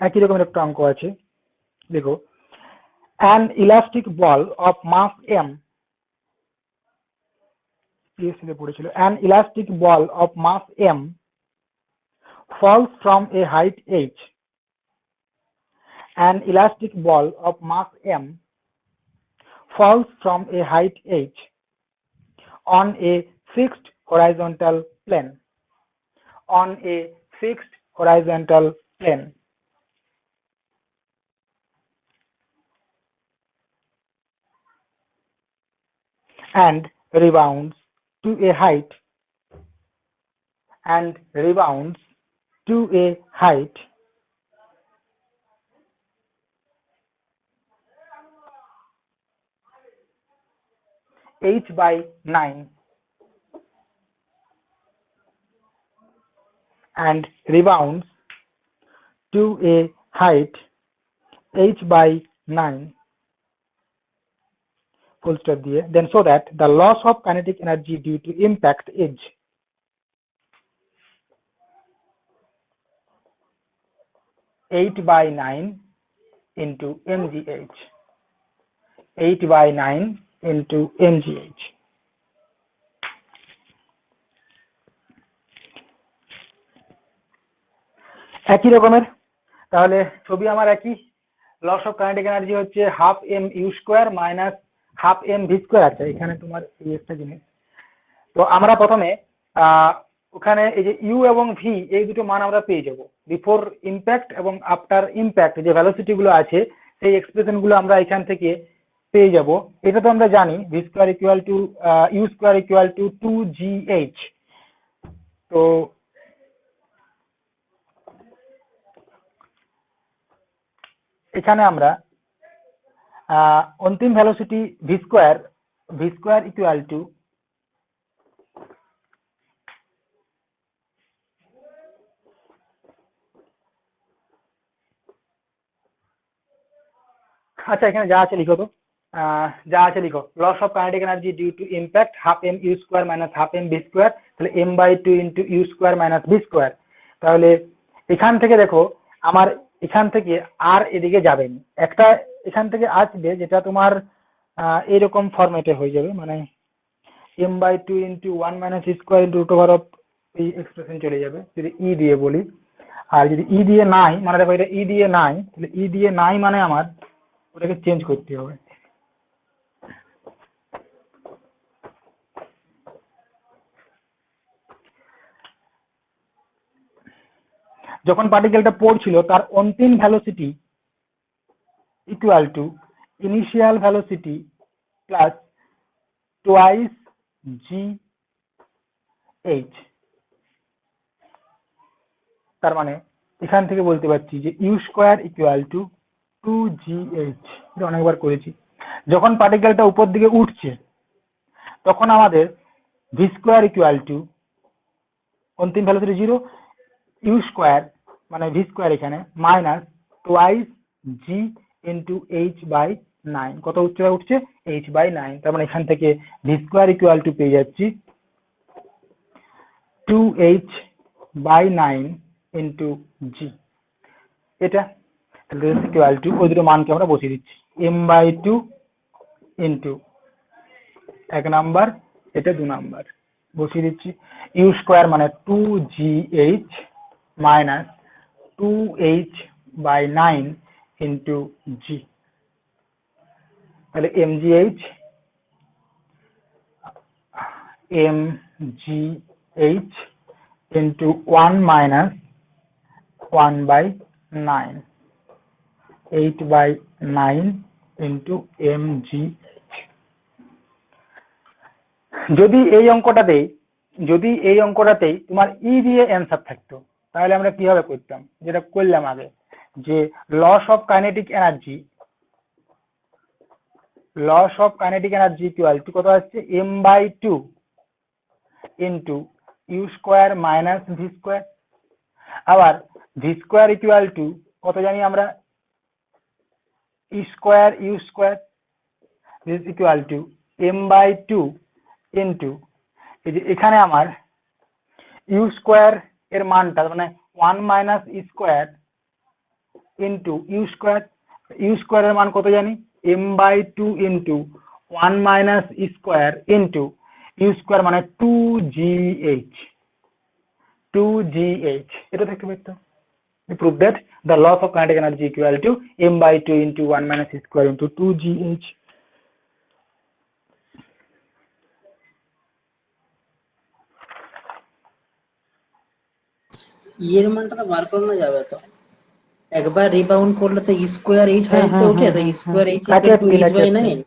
S1: একই রকমের একটা অঙ্ক আছে, দেখো, an elastic ball of mass m, পড়েছিল, an elastic ball of mass m falls from a height h, an elastic ball of mass m falls from a height h on a fixed horizontal plane, on a fixed horizontal plane, and rebounds to a height, and rebounds to a height h by 9, and rebounds to a height h by 9, full stop দিয়ে, then so that the loss of kinetic energy due to impact is 8 by 9 into mgh, 8 by 9 into mgh। একই রকমের, তাহলে ছবি আমার একই, loss of kinetic energy হচ্ছে half M U square minus half M V square আছে, এখানে তোমার এই একটা জিনিস। তো আমরা প্রথমে ওখানে এই যে ইউ এবং ভি এই দুটো মান আমরা পেয়ে যাব, বিফোর ইম্প্যাক্ট এবং আফটার ইম্প্যাক্ট যে ভ্যালোসিটি গুলো আছে সেই এক্সপ্রেশন গুলো আমরা এখান থেকে পেয়ে যাব। এটা তো আমরা জানি v square equal to you square equal to 2gh। তো এখানে আমরা অন্তিম velocity v square equal to আচ্ছা এখানে যা আছে লিখো, তো যা আছে লিখো, loss of kinetic energy due to impact half M U square minus half M V square, তাহলে m by 2 into you square minus V square. তাহলে এখান থেকে দেখো আমার এখান থেকে আর এদিকে যাবেন, একটা এখান থেকে আসবে যেটা তোমার এরকম ফরম্যাটে হয়ে যাবে, মানে M by 2 into 1 minus square into root over of এই এক্সপ্রেশন চলে যাবে যদি ই দিয়ে বলি। আর যদি ই দিয়ে নাই, মানে দেখো এটা ই দিয়ে নাই, তাহলে ই দিয়ে নাই মানে আমার ওটাকে চেঞ্জ করতে হবে। যখন পার্টিকেলটা পড়ছিল তার অন্তিম velocity equal to initial velocity plus twice G H. তার মানে এখান থেকে বলতে পারছি যে U square equal to 2gh, এটা অনেকবার করেছি। যখন পার্টিকেলটা উপর দিকে উঠছে তখন আমাদের ভি স্কোয়ার ইকুয়াল টু অন্তিম ভ্যালুসিটি 0, ইউ স্কোয়ার মানে ভি স্কোয়ার এখানে minus twice G into H by 9, কত উচ্চতা উঠছে এইচ বাই 9। তার মানে এখান থেকে ভি স্কোয়ার ইকুয়াল টু পেয়ে যাচ্ছি 2h বাই 9 ইন্টু জি, এটা ইকুয়াল টু ওই দুটো মানকে আমরা বসিয়ে দিচ্ছি, এম বাই 2 ইন্টু 1 নাম্বার, এটা 2 নাম্বার বসিয়ে দিচ্ছি, ইউ স্কোয়ার মানে 2gh minus 2h by 9 into G, তাহলে mgh into 1 minus 1 by 9, 8 by 9 into mg। যদি এই অঙ্কটাতেই তোমার ই দিয়ে অ্যান্সার থাকতো তাহলে আমরা কিভাবে করতাম, যেটা করলাম আগে, যে loss of kinetic energy equal to কত আসছে, m/2 into you square minus V square. আবার ভি স্কোয়ার ইকুয়াল টু কত জানি আমরা, U square is equal to m/2 into এই যে এখানে আমার ইউ স্কোয়ার এর মানটা মানে 1 minus E square into you square এর মান কত জানি, m/2 into 1 minus E square into you square মানে 2gh। এটা দেখতে পেতো। We prove that the loss of kinetic energy equal to m/2 into 1 minus e square into 2gh.
S3: এর মানটা তো বার করানো যাবে তো, একবার রিবাউন্ড করলে তো স্কোয়ার এইচ হাইট তো ওঠে, তো square H equal two h/9,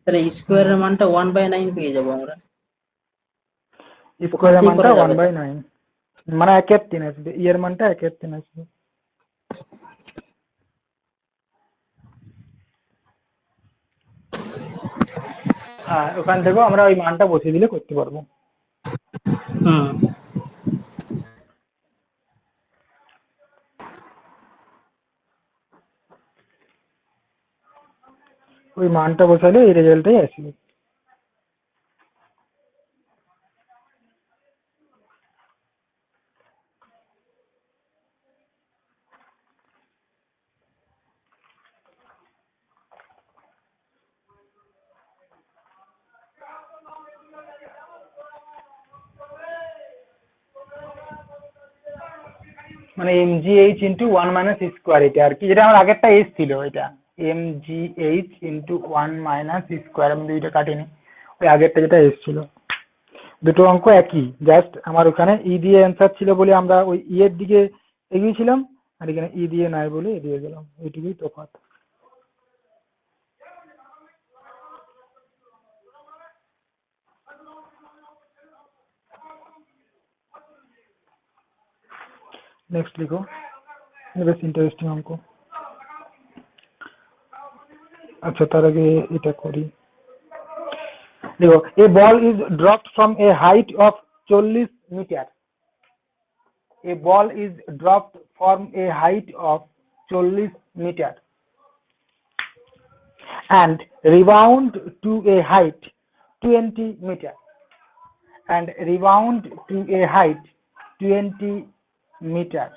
S3: তাহলে স্কোয়ারের মানটা 1/9 পেয়ে যাবো আমরা।
S1: স্কোয়ারের মানটা 1/9 মানে 1/3 আসবে, এর মানটা 1/3 আসবে। হ্যাঁ, ওখান থেকেও আমরা ওই মানটা বসিয়ে দিলে করতে পারবো। ওই মানটা বসালে এই রেজাল্টটাই আসবে। মানে mgh ইন্টু 1 মাইনাস স্কোয়ার, এটা আর কি, যেটা আমার আগেরটা এস ছিল, এটা mgh ইন্টু 1 মাইনাস স্কোয়ার, আমি দুইটা কাটিনি, ওই আগেরটা যেটা এস ছিল। দুটো অঙ্ক একই, জাস্ট আমার ওখানে ই দিয়ে অ্যান্সার ছিল বলে আমরা ওই ই এর দিকে এগিয়েছিলাম, আর এখানে ই দিয়ে নাই বলে এগিয়ে গেলাম, এইটুকুই তফাৎ। নেক্সট লিখো, বেশ ইন্টারেস্টিং অঙ্ক। আচ্ছা, তার আগে এটা করি। দেখো, a ball is dropped from a height of 40 metre. A ball is dropped from a height of 40 meter and rebound to a height 20 meter and rebound to a height 20 meter.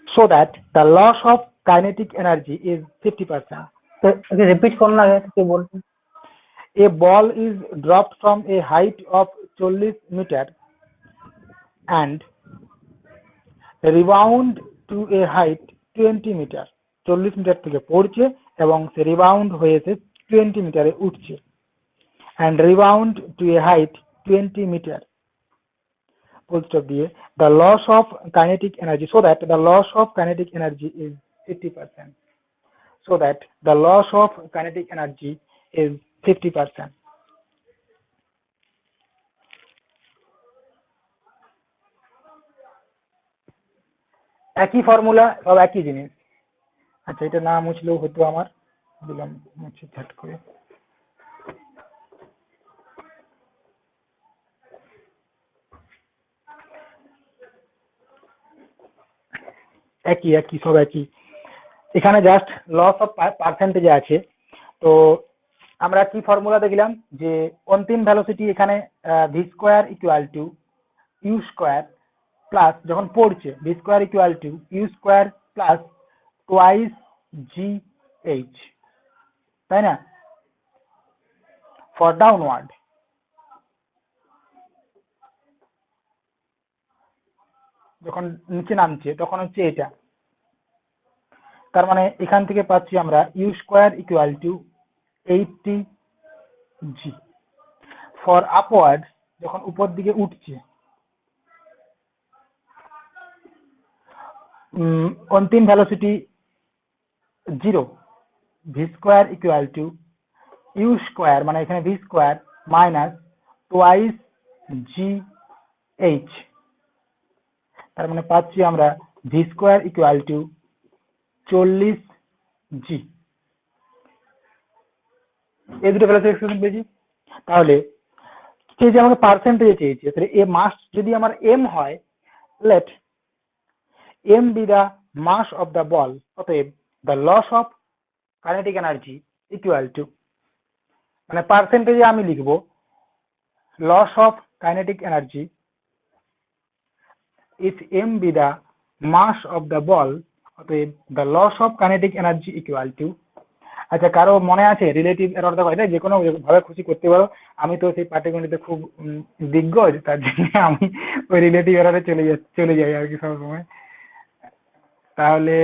S1: So that the loss of kinetic energy is 50%.
S2: Repeat করুন আগে কি বলছেন।
S1: A ball is dropped from a height of 40 meter and rebound to a height 20 meter. 40 metre থেকে পড়ছে এবং সে rebound হয়েছে 20 মিটারে উঠছে, and rebound to a height 20 meter. Full stop দিয়ে the loss of kinetic energy, so that the loss of kinetic energy is 50%. So that the loss of kinetic energy is 50%. একই formula, সব একই জিনিস। আচ্ছা, এটা না মুছলেও হতো, আমার দিলাম মুছে ঝট করে। একই সব একই, এখানে জাস্ট লস অফ পার্সেন্টেজ আছে। তো আমরা কি ফর্মুলা দেখলাম, যে অন্তিম ভ্যালোসিটি এখানে V square equal to you square plus, যখন পড়ছে V square equal to you square plus twice G H, তাই না, ফর ডাউনওয়ার্ড। যখন নিচে নামছে তখন হচ্ছে এটা, তার মানে এখান থেকে পাচ্ছি আমরা U square equal to 80 G. For upward, যখন উপর দিকে উঠছে अंतिम velocity 0, v square equal to u square মানে এখানে v square minus twice G H, তার মানে পাচ্ছি আমরা v square equal to 40 G. এই দুটো ভ্যালু এক্সপ্রেশন পেয়েছি। তাহলে সে যে আমাকে পার্সেন্টেজ চেয়েছে, তাহলে এ মাস যদি আমার এম হয়, let m be the mass of the ball, অতএব the loss of kinetic energy equal to, মানে পার্সেন্টেজে আমি লিখবো loss of kinetic energy if m be the mass of the ball, অতএব the loss of kinetic energy equal to, আচ্ছা কারো মনে আছে রিলেটিভ এরর দেখো, এটা যে কোনো ভাবে খুশি করতে পারো, আমি তো সেই পাটিগণিতে খুব দিগ্গজ, তার জন্য আমি ওই রিলেটিভ এররে চলে যাই আর কি সবসময়। তাহলে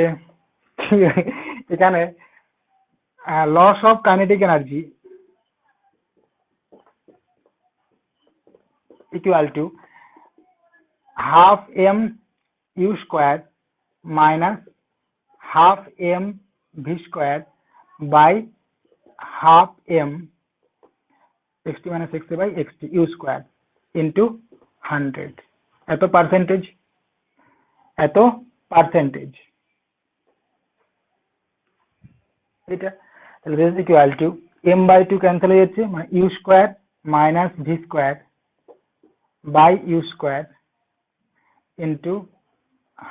S1: এখানে loss of kinetic energy equal to half M U square minus half M V square by half M XT minus XT by XT U square into 100, এত পার্সেন্টেজ এটা। তাহলে this equal to M by 2 cancel হয়ে যাচ্ছে, মানে U square minus V square by U square into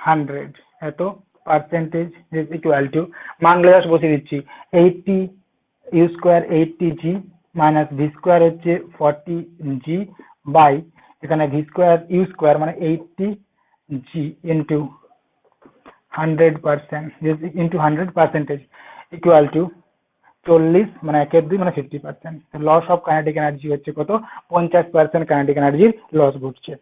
S1: 100, এত percentage is equal to, মানগুলো just বসিয়ে দিচ্ছি, 80 U square 80 G minus V square হচ্ছে 40 জি বাই এখানে ভি স্কোয়ার ইউ স্কোয়ার মানে 80 জি ইন্টু 100% ইন্টু 100% ইকুয়াল টু 40 মানে 1/2 মানে 50%। লস অফ কাইনেটিক এনার্জি হচ্ছে কত, 50% কাইনেটিক এনার্জির লস ঘটছে।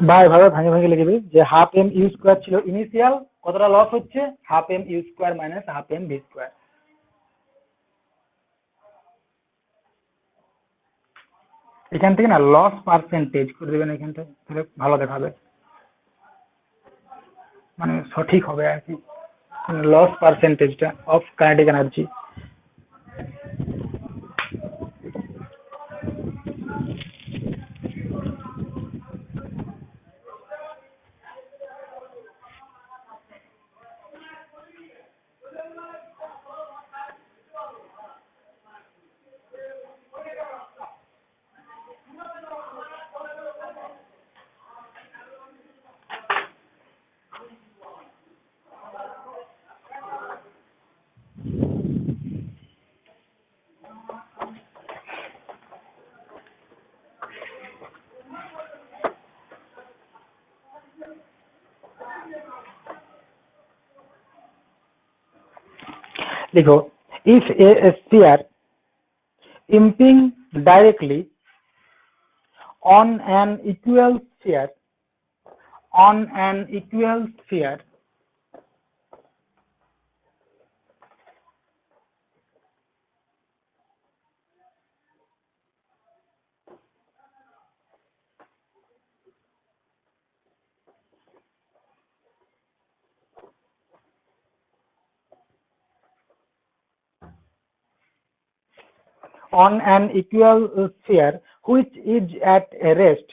S1: ভাবে ভাঙে লিখবি যে হাফ এম ইউ স্কোয়ার ছিল ইনিশিয়াল, কতটা লস হচ্ছে, half M U square minus half M V square. এখান থেকে না লস পার্সেন্টেজ করে দেবেন এখানটা, তাহলে ভালো দেখাবে, মানে সঠিক হবে আর কি, লস পার্সেন্টেজটা অফ কাইনেটিক এনার্জি। देखो, if a sphere imping directly on an equal sphere which is at a rest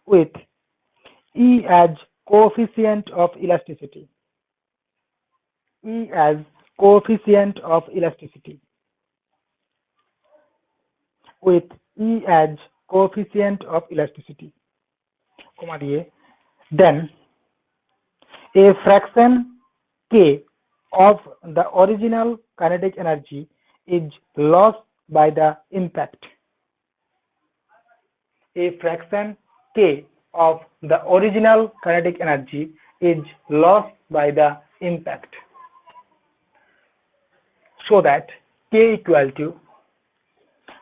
S1: with E as coefficient of elasticity, comma দিয়ে, then a fraction k of the original kinetic energy is lost by the impact. A fraction k of the original kinetic energy is lost by the impact, so that k equal to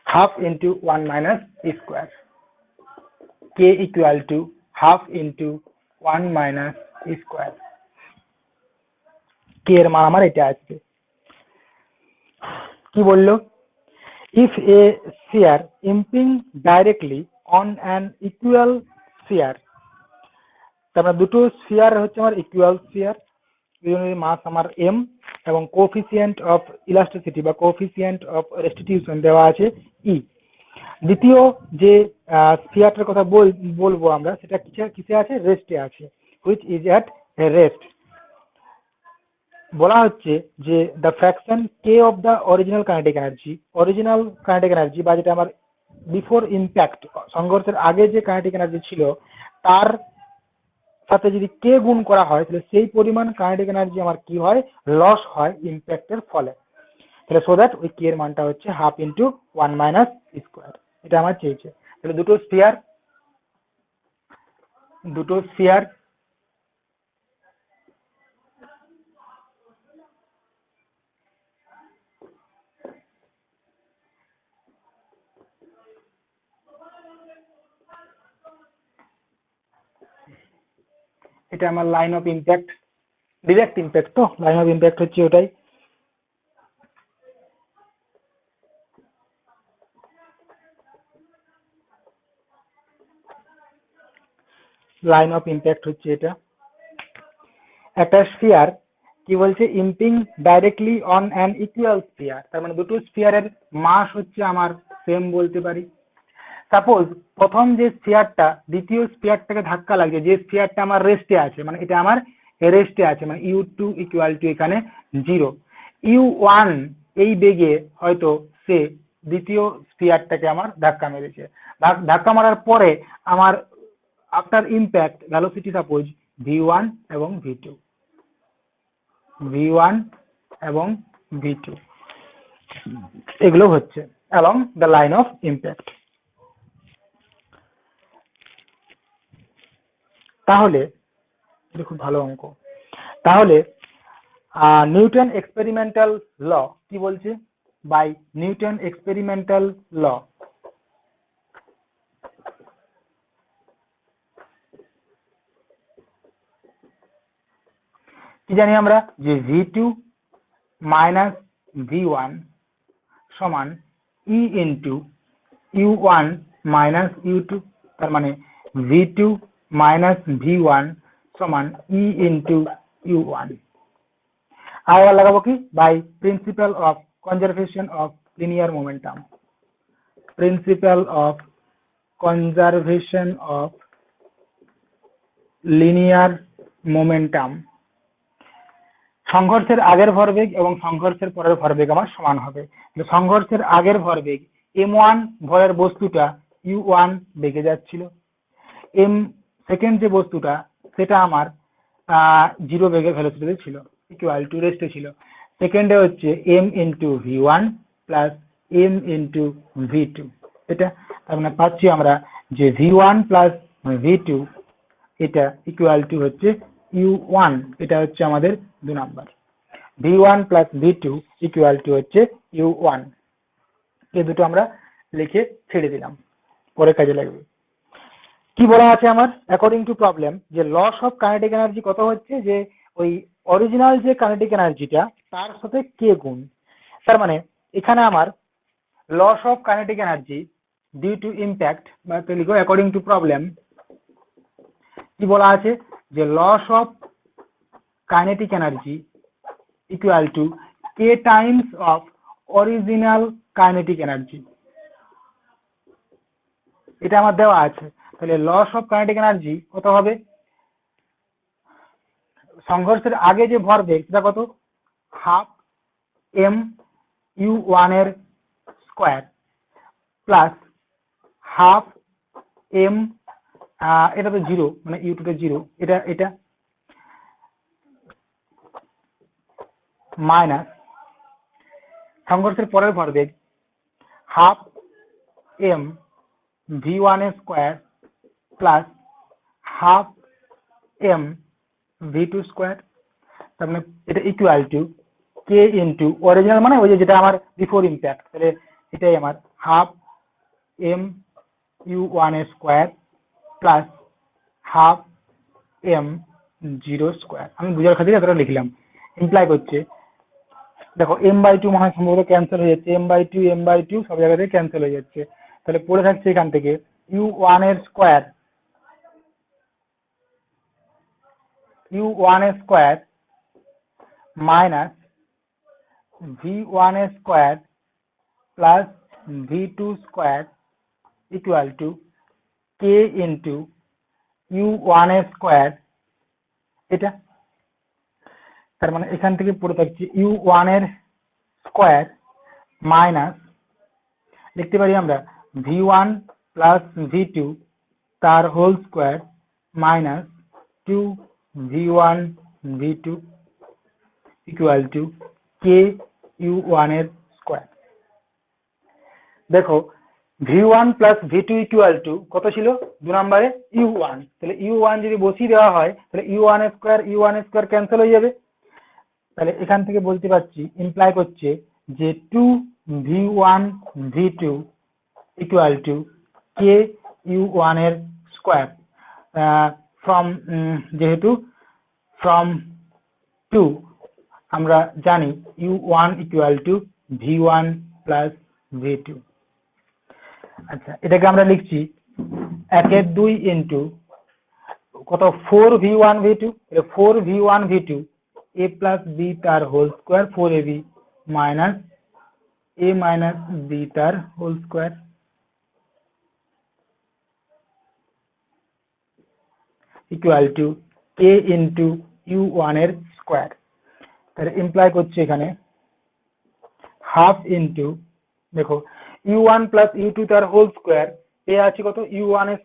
S1: half into 1 minus e square, k equal to half into 1 minus e square। কে এর মান আমার এটা আসবে। কি বললো, if A sphere imping directly on an equal sphere, তারপরে দুটো sphere হচ্ছে আমার ইকুয়াল স্ফিয়ার, দুজনের মাস আমার এম এবং কোফিসিয়েন্ট অফ ইলাস্টিসিটি বা কোফিসিয়েন্ট অফ রেস্টিটিউশন দেওয়া আছে ই। দ্বিতীয় যে স্ফিয়ারটার কথা বলবো আমরা, সেটা কিসে আছে, রেস্টে আছে, হুইচ ইজ অ্যাট রেস্ট। বলা হচ্ছে যে the fraction K of the original kinetic energy বা যেটা আমার বিফোর ইম্প্যাক্ট, সংঘর্ষের আগে যে কাইনেটিক এনার্জি ছিল তার সাথে যদি কে গুণ করা হয় তাহলে সেই পরিমাণ কাইনেটিক এনার্জি আমার কি হয়, লস হয় ইম্প্যাক্টের ফলে। তাহলে সো দ্যাট ওই কে এর মানটা হচ্ছে 1/2 × 1 - স্কোয়ার, এটা আমার চেয়েছে। তাহলে দুটো স্ফিয়ার এটা আমার line of impact, direct impact, তো লাইন অফ ইম্প্যাক্ট হচ্ছে ওটাই। লাইন অফ ইম্প্যাক্ট হচ্ছে এটা। একটা স্ফিয়ার কি বলছে, impinge directly on an equal sphere, তার মানে দুটো স্ফিয়ারের মাস হচ্ছে আমার সেম বলতে পারি। সাপোজ প্রথম যে স্ফিয়ারটা দ্বিতীয় স্ফিয়ারটাকে ধাক্কা লাগছে, যে স্ফিয়ারটা আমার রেস্টে আছে, মানে এটা আমার রেস্টে আছে, মানে u2 = এখানে 0, u1 এই বেগে হয়তো সে দ্বিতীয় স্ফিয়ারটাকে আমার ধাক্কা মেরেছে। ধাক্কা মারার পরে আমার after impact velocity suppose v1 এবং v2 এগুলো হচ্ছে along the line of impact. তাহলে খুব ভালো অঙ্ক। তাহলে নিউটন এক্সপেরিমেন্টাল ল কি বলছে, বাই নিউটন এক্সপেরিমেন্টাল ল কি জানি আমরা, যে v2 - v1 সমান e × u1 - u2, তার মানে v2 - v1 সমান e × u1। আবার লাগাবো কি, by principle of conservation of linear momentum, principle of conservation of linear momentum. সংঘর্ষের আগের ভরবেগ এবং সংঘর্ষের পরের ভরবেগ আমার সমান হবে। সংঘর্ষের আগের ভরবেগ m1 ভরের বস্তুটা u1 বেগে যাচ্ছিল, সেকেন্ড যে বস্তুটা সেটা আমার 0 বেগে ভেলোসিটিতে ছিল, ইকুয়াল টু রেস্টে ছিল। সেকেন্ডে হচ্ছে m × v1 plus m × v2, এটা তার মানে পাচ্ছি আমরা যে v1 প্লাস v2 এটা ইকুয়াল টু হচ্ছে u1, এটা হচ্ছে আমাদের 2 number. v1 plus v2 equal to হচ্ছে u1, এই দুটো আমরা লিখে ছেড়ে দিলাম, পরে কাজে লাগবে। কি বলা আছে আমার, অ্যাকর্ডিং টু প্রবলেম, যে লস অফ কাইনেটিক এনার্জি কত হচ্ছে, যে ওই অরিজিনাল যে কাইনেটিক এনার্জিটা তার সাথে কে গুণ। তার মানে এখানে আমার loss of kinetic energy due to impact বা লিখো অ্যাকর্ডিং টু প্রবলেম, কি বলা আছে, যে loss of kinetic energy equal to k times of original kinetic energy, এটা আমার দেওয়া আছে। তাহলে লস অফ কাইনেটিক এনার্জি কত হবে, সংঘর্ষের আগে যে ভরবেগ সেটা কত, 1/2 mu1 এর স্কয়ার প্লাস 1/2 m, এটা তো 0 মানে u2 টা 0, এটা মাইনাস সংঘর্ষের পরের ভরবেগ 1/2 m v1 এর square plus 1/2 m v2 square, তার মানে এটা equal to k into original মানে ওই যেটা আমার বিফোর ইম্প্যাক্ট, তাহলে এটাই আমার 1/2 m u1 এর স্কয়ার প্লাস 1/2 m 0 স্কয়ার। আমি বুঝার খাতিরে এতটা লিখলাম, ইমপ্লাই করছে, দেখো m/2 মনে হয় সম্ভবত ক্যান্সেল হয়ে যাচ্ছে, m/2 সব জায়গাতে ক্যান্সেল হয়ে যাচ্ছে, তাহলে পড়ে থাকছে এখান থেকে u1 এর স্কোয়ার মাইনাস v1 এর square plus v2 square equal to k into u1 এর স্কোয়ার, এটা তার মানে এখান থেকে পড়ে থাকছে u1 এর স্কোয়ার মাইনাস, লিখতে পারি আমরা v1 প্লাস v2 তার whole square minus 2v1 v2 equal to k u1 এর স্কোয়ার। দেখো v1 plus v2 equal to কত ছিল 2 নম্বরে u1, তাহলে u1 যদি বসিয়ে দেওয়া হয় তাহলে u1 স্কোয়ার ক্যান্সেল হয়ে যাবে, তাহলে এখান থেকে বলতে পারছি ইমপ্লাই করছে যে 2v1 v2 equal to k u1 এর স্কোয়ার, ফ্রম যেহেতু ফ্রম 2 আমরা জানি u1 equal to v1 plus v2। আচ্ছা, এটাকে আমরা লিখছি 1/2 ইন্টু কত 4v1 v2, 4v1 v2 a plus b তার whole square 4ab minus a minus b তার whole square equal to k into u1 এর স্কোয়ার। তাহলে ইমপ্লাই করছে এখানে হাফ ইন্টু, দেখো u1 প্লাস u2 তার হোল স্কোয়ার, এ আছে কত u1 এর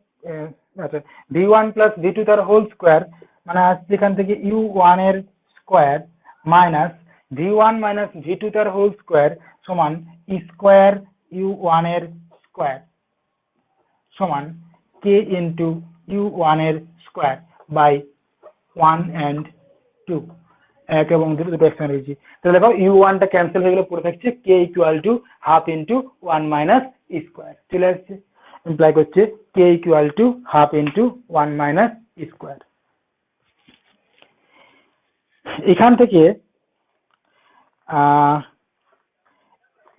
S1: আচ্ছা v1 প্লাস v2 তার হোল স্কোয়ার, মানে আসছে এখান থেকে u1 এর square minus v1 minus v2 তার হোল স্কোয়ার সমান স্কোয়ার u1 এর স্কোয়ার সমান k ইন্টু u1 এর স্কোয়ার বাই 1 and 2, 1 এবং 2 দুটো একসঙ্গে রয়েছে, তাহলে দেখো u1 টা ক্যান্সেল হয়ে গেলে পড়ে থাকছে k equal to half into 1 minus square, চলে আসছে ইমপ্লাই করছে k equal to half into 1 minus square. এখান থেকে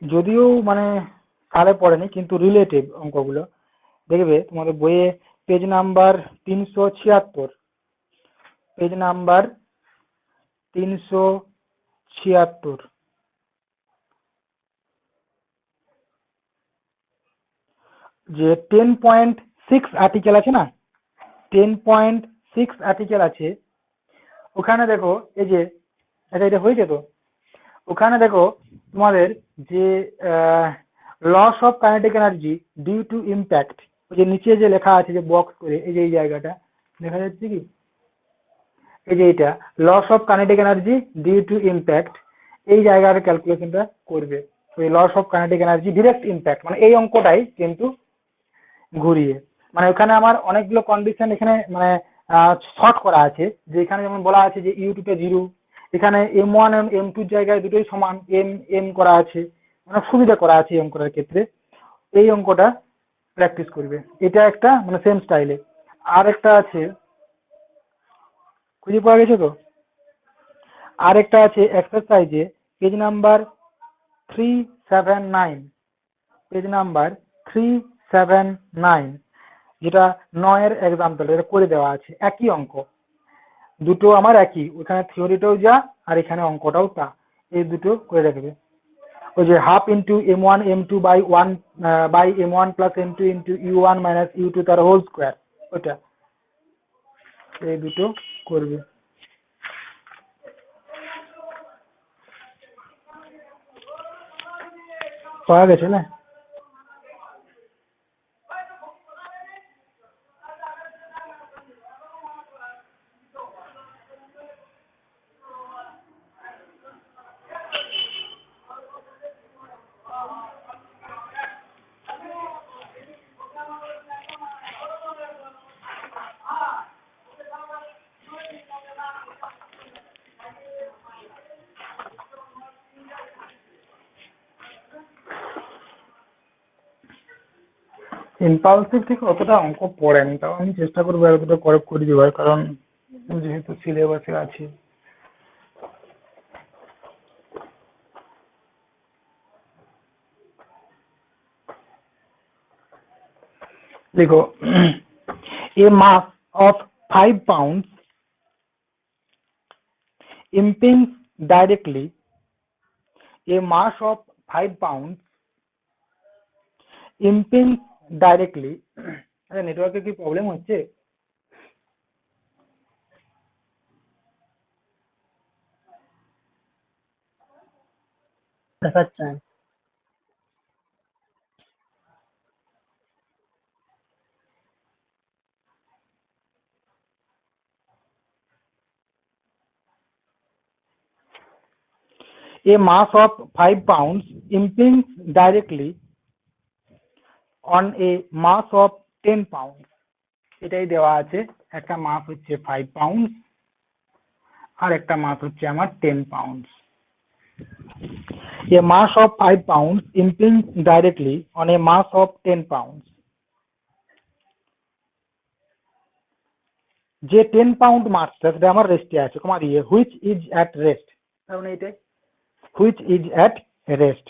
S1: যদিও মানে সালে পড়েনি কিন্তু রিলেটিভ অঙ্কগুলো দেখবে তোমাদের বইয়ে পেজ নাম্বার 376, পেজ নাম্বার 376 যে 10.6 আর্টিকেল আছে না, 10.6 আর্টিকেল আছে, ওখানে দেখো এই যে এটা হয়েছে তো, ওখানে দেখো তোমাদের যে loss of kinetic energy due to impact, ওই যে নিচে যে লেখা আছে যে বক্স করে, এই যে এই জায়গাটা দেখা যাচ্ছে কি, এই যে এটা loss of kinetic energy due to impact, এই জায়গার ক্যালকুলেশনটা করবে। ওই loss of kinetic energy direct impact মানে এই অঙ্কটাই কিন্তু ঘুরিয়ে, মানে ওখানে আমার অনেকগুলো কন্ডিশন এখানে মানে শর্ট করা আছে, যে এখানে যেমন বলা আছে যে u2 টা 0, এখানে m1 এবং m2 জায়গায় দুটোই সমান m করা আছে, মানে সুবিধা করা আছে এই অঙ্কটার ক্ষেত্রে, এই অঙ্কটা প্র্যাকটিস করবে। এটা একটা মানে সেম স্টাইলে। আর একটা আছে, খুঁজে পাওয়া গেছে তো, আর একটা আছে এক্সারসাইজে পেজ নাম্বার 379, পেজ নাম্বার 379, যেটা 9 এর এক্সাম্পল, এটা করে দেওয়া আছে, একই অঙ্ক, দুটো আমার একই, ওখানে থিওরিটাও যা আর এখানে অঙ্কটাও তা, এই দুটো করে রাখবে। ওই যে half into m1 m2 by 1 by m1 plus m2 into u1 minus u2 তার হোল স্কোয়ার, ওটা এই দুটো করবে। পাওয়া গেছে না? ইম্পালসিভ থেকে অতটা অঙ্ক পড়েনি, তাও আমি চেষ্টা করবো আর দুটো করে দেওয়ার, কারণ যেহেতু সিলেবাসে আছে। लिखो a mass of 5 pounds impinges directly. A mass of 5 pounds impinges directly. আরে নেটওয়ার্কে কি প্রবলেম হচ্ছে?
S2: দেখাচ্ছে
S1: A mass of 5 pounds impinges directly on a mass of 10 pounds. এটাই দেওয়া আছে, একটা মাস হচ্ছে 5 পাউন্ড আর একটা মাস হচ্ছে আমার 10 pound. A mass of 5 pounds impinges directly on a mass of 10 pounds. যে 10 পাউন্ড মাসটা সেটা আমার রেস্টে আছে, কমা দিয়ে হুইচ ইজ অ্যাট রেস্ট, তার মানে এটাই হুইচ ইজ অ্যাট রেস্ট।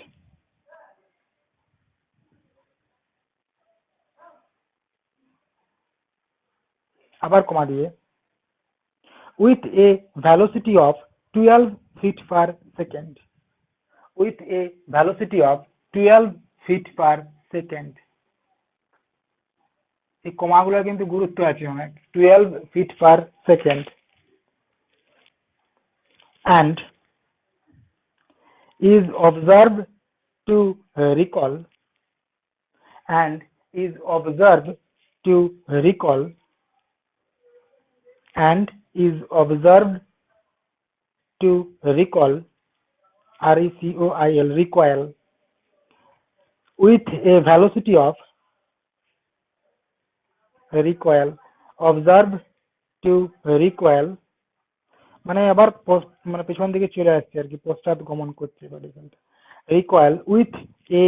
S1: আবার কমা দিয়ে with a velocity of 12 feet per second, with a velocity of 12 feet per second. এই কমাগুলোর কিন্তু গুরুত্ব আছে অনেক। 12 feet per second and is observed to recall and is observed to recall and is observed to recall recoil recoil with a velocity of recoil observe to recoil মানে আবার মানে পেছন দিকে চলে আসছে আর কি, পশ্চাৎ গমন করছে recoil with a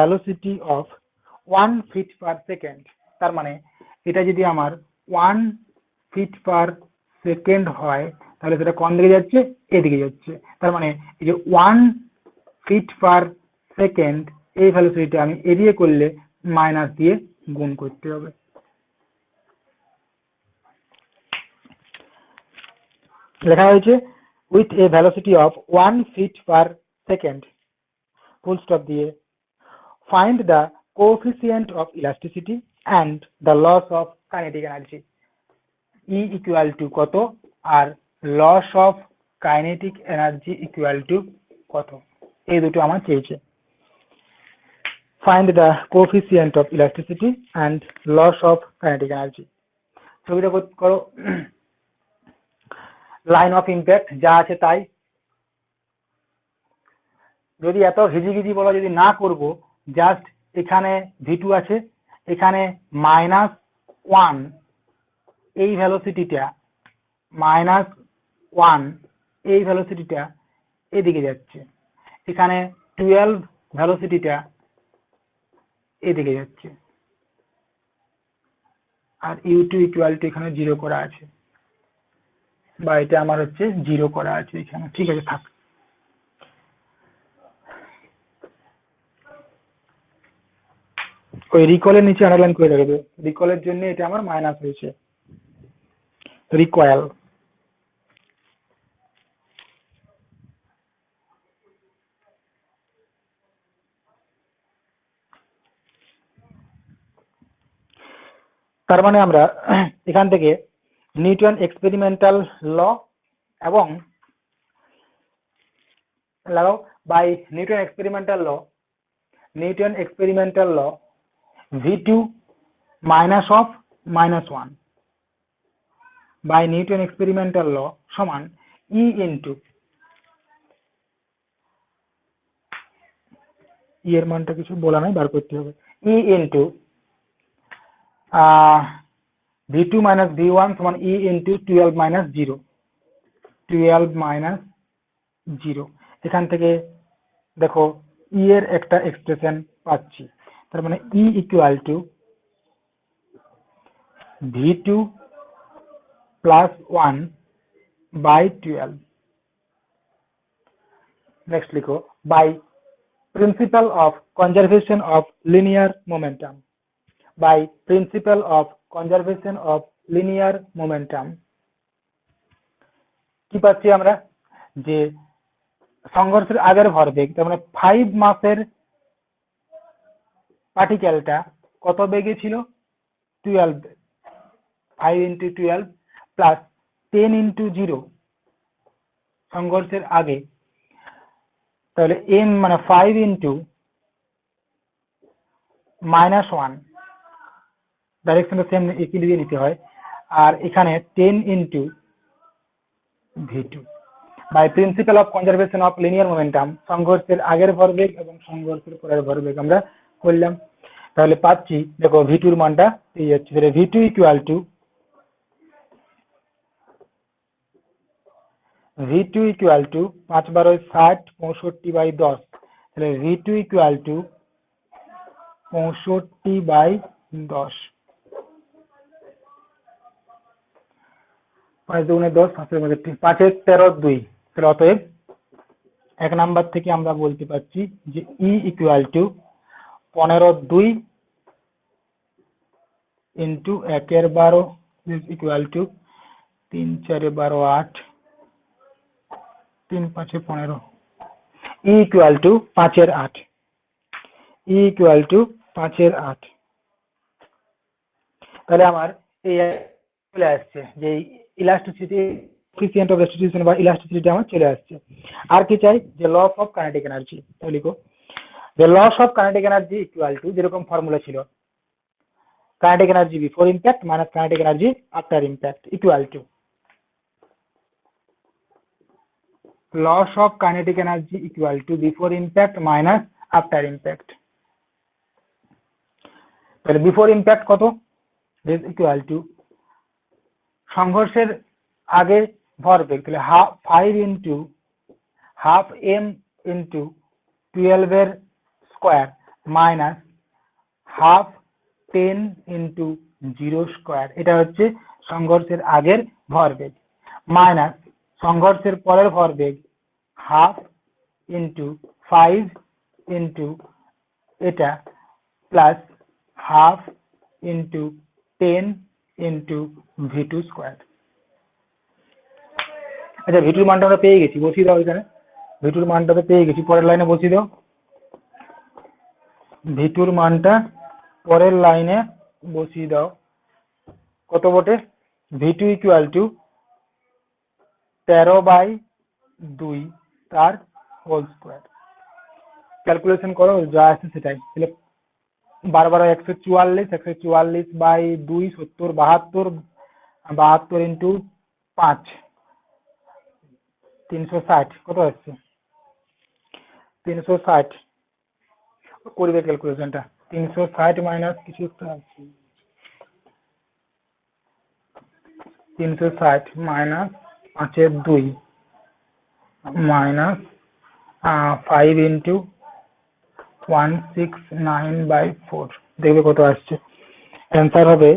S1: velocity of 1 feet per second। তার মানে এটা যদি আমার 1 feet per second হয় তাহলে সেটা কোন দিকে যাচ্ছে? এদিকে যাচ্ছে। তার মানে এই যে 1 feet per second এই ভ্যালোসিটিটা আমি এদিকে করলে মাইনাস দিয়ে গুণ করতে হবে। লেখা হয়েছে with a velocity of 1 feet per second full stop দিয়ে find the coefficient of elasticity and the loss of kinetic energy। E equal to কত আর loss of kinetic energy equal to কত, এই দুটো আমার চেয়েছে। find the coefficient of elasticity and loss of kinetic energy। ছবিটা করো। Line of impact যা আছে তাই, যদি এত হিজিগিজি বলা যদি না করব, জাস্ট এখানে v2 আছে, এখানে -1 এই ভ্যালোসিটিটা -1 এই ভ্যালোসিটিটা এদিকে যাচ্ছে, এখানে 12 ভ্যালোসিটিটা এদিকে যাচ্ছে, আর u2 ইকুয়াল টু এখানে 0 করা আছে, বা এটা আমার হচ্ছে 0 করা আছে এখানে। ঠিক আছে, থাক। ওই রিকলের নিচে আন্ডারলাইন করে রাখবে, রিকলের জন্য এটা আমার মাইনাস হয়েছে, রিকয়েল। তার মানে আমরা এখান থেকে নিউটন এক্সপেরিমেন্টাল ল এবং লাগাও by Newton experimental law v2 minus of -1 by Newton experimental law সমান E into E এর মানটা কিছু বলা নাই, বার করতে হবে। E into v2 minus v1 সমান E into 12 minus 0, 12 minus 0। এখান থেকে দেখো E এর একটা এক্সপ্রেশন পাচ্ছি, তার মানে E equal to v2 plus 1 by 12। Next লিখো by principle of conservation of linear momentum. By principle of conservation of linear momentum কি পাচ্ছি আমরা যে সংঘর্ষের আগের ভরবেগ তার মানে 5 মাসের পার্টিকেলটা কত বেগে ছিল 12 5 into 12 plus 10 into 0 সংঘর্ষের আগে তাহলে m মানে 5 into -1 ডাইরেকশনটা সেম একই দিয়ে নিতে হয় আর এখানে 10 into v2 by principle of conservation of linear momentum সংঘর্ষের আগের ভরবেগ এবং সংঘর্ষের পরের ভরবেগ আমরা করলাম তাহলে পাচ্ছি দেখো v2 এর মানটা পেয়ে যাচ্ছে তাহলে v2 equal to v2 equal to 5 12 60 65 by 10 তাহলে v2 ইকুয়াল টু 65 বাই 10 5 দুগুণে 10 5 মধ্যে 5 এর 13 2 তাহলে অতএব এক নাম্বার থেকে আমরা বলতে পারছি যে E ইকুয়াল টু 15 2 ইন্টু 1 এর 12 equal to 3 4 12 8 3 5 15 E equal to 5 এর 8 E ইকুয়াল টু 5 এর 8 তাহলে আমার এই চলে আসছে যে ইলাস্টিসিটি কোএফিসিয়েন্ট অফ রেস্টিটিউশন বা ইলাস্টিসিটি আমার চলে আসছে আর কি চাই যে লস অফ কাইনেটিক এনার্জি তাহলে লিখো যে loss of kinetic energy equal to যেরকম ফর্মুলা ছিল kinetic energy before impact minus kinetic energy after impact equal to loss of kinetic energy equal to before impact minus after impact তাহলে before impact কত is equal to সংঘর্ষের আগে ভরবেগ তাহলে 5 into half m into 12 এর square minus half 10 into 0 square এটা হচ্ছে সংঘর্ষের আগের ভরবেগ মাইনাস সংঘর্ষের পরের ভরবেগ হাফ ইন্টু 5 ইন্টু এটা plus half into 10 into v2 square আচ্ছা v2 মানটা আমরা পেয়ে গেছি বসিয়ে দাও এখানে v2 মানটা তো পেয়ে গেছি পরের লাইনে বসিয়ে দাও v2 মানটা পরের লাইনে বসিয়ে দাও কত বটে v2 ইকুয়াল টু 13/2 তার হোল স্কোয়ার ক্যালকুলেশন করো যা আসছে সেটাই তাহলে 12 144 বাই 2 70 72 ইন্টু 5 360 কত আসছে 360 করবে ক্যালকুলেশনটা 360 মাইনাস কিছু একটা আছে 360 মাইনাস 5 এর 2 মাইনাস 5 ইন্টু 169/4 দেখবে কত আসছে অ্যান্সার হবে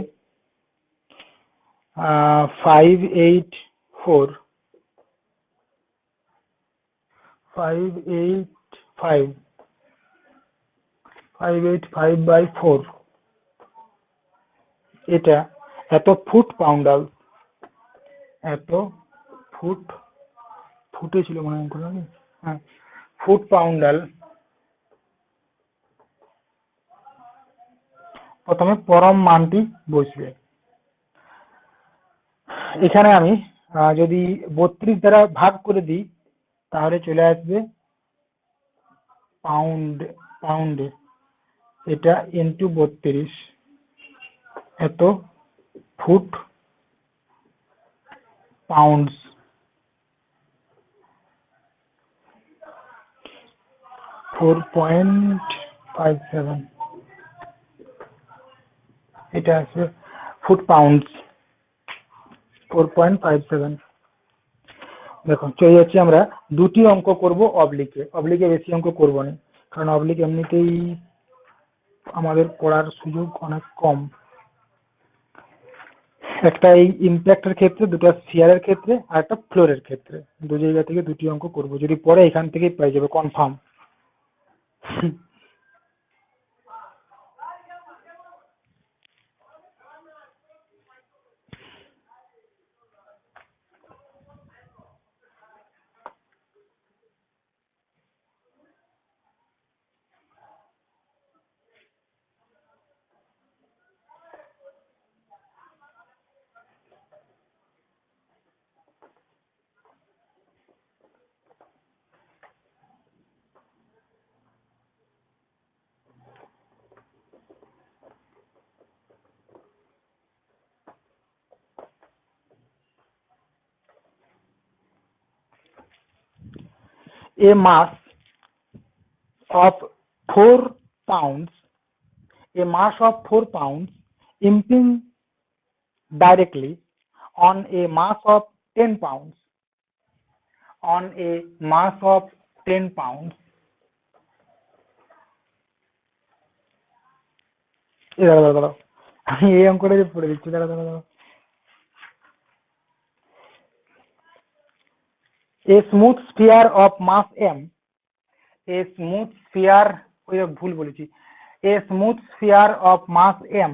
S1: 585/4 এটা এত ফুট পাউন্ডাল এত ফুটে ছিল মনে হয় হ্যাঁ ফুট পাউন্ডাল প্রথমে পরম মানটি বসবে এখানে আমি যদি 32 দ্বারা ভাগ করে দিই তাহলে চলে আসবে পাউন্ডে এটা ইন্টু 32 এত ফুট পাউন্ডস $4.57 এটা আছে ফুট পাউন্ডস 4.57 দেখো চলে যাচ্ছে আমরা দুটি অঙ্ক করব অবলিকে বেশি অঙ্ক করব না কারণ অবলিক এমনিতেই আমাদের পড়ার সুযোগ অনেক কম একটা এই ইমপ্যাক্টের ক্ষেত্রে দুটো শিয়ারের ক্ষেত্রে আর একটা ফ্লোরের ক্ষেত্রে দু জায়গা থেকে দুটি অঙ্ক করব যদি পরে এখান থেকেই পেয়ে যাবে confirm A mass of 4 pounds, a mass of 4 pounds impinging directly on a mass of 10 pounds, on a mass of 10 pounds. আমি এই অঙ্কটা যে পড়ে দিচ্ছি, দাঁড়া দাঁড়া দাঁড়া। A smooth sphere of mass m, a smooth sphere, ওই ভুল বলেছি, a smooth sphere of mass m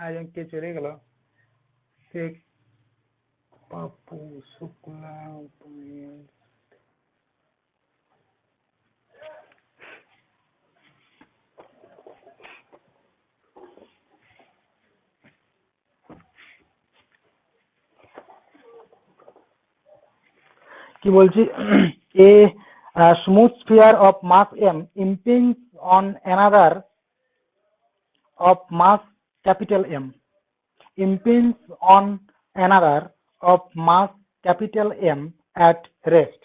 S1: আজকে চলে গেল পাপু শুক্লা। কি বলছি, a smooth sphere of mass m impinges on another of mass capital M, impinges on another of mass capital M at rest.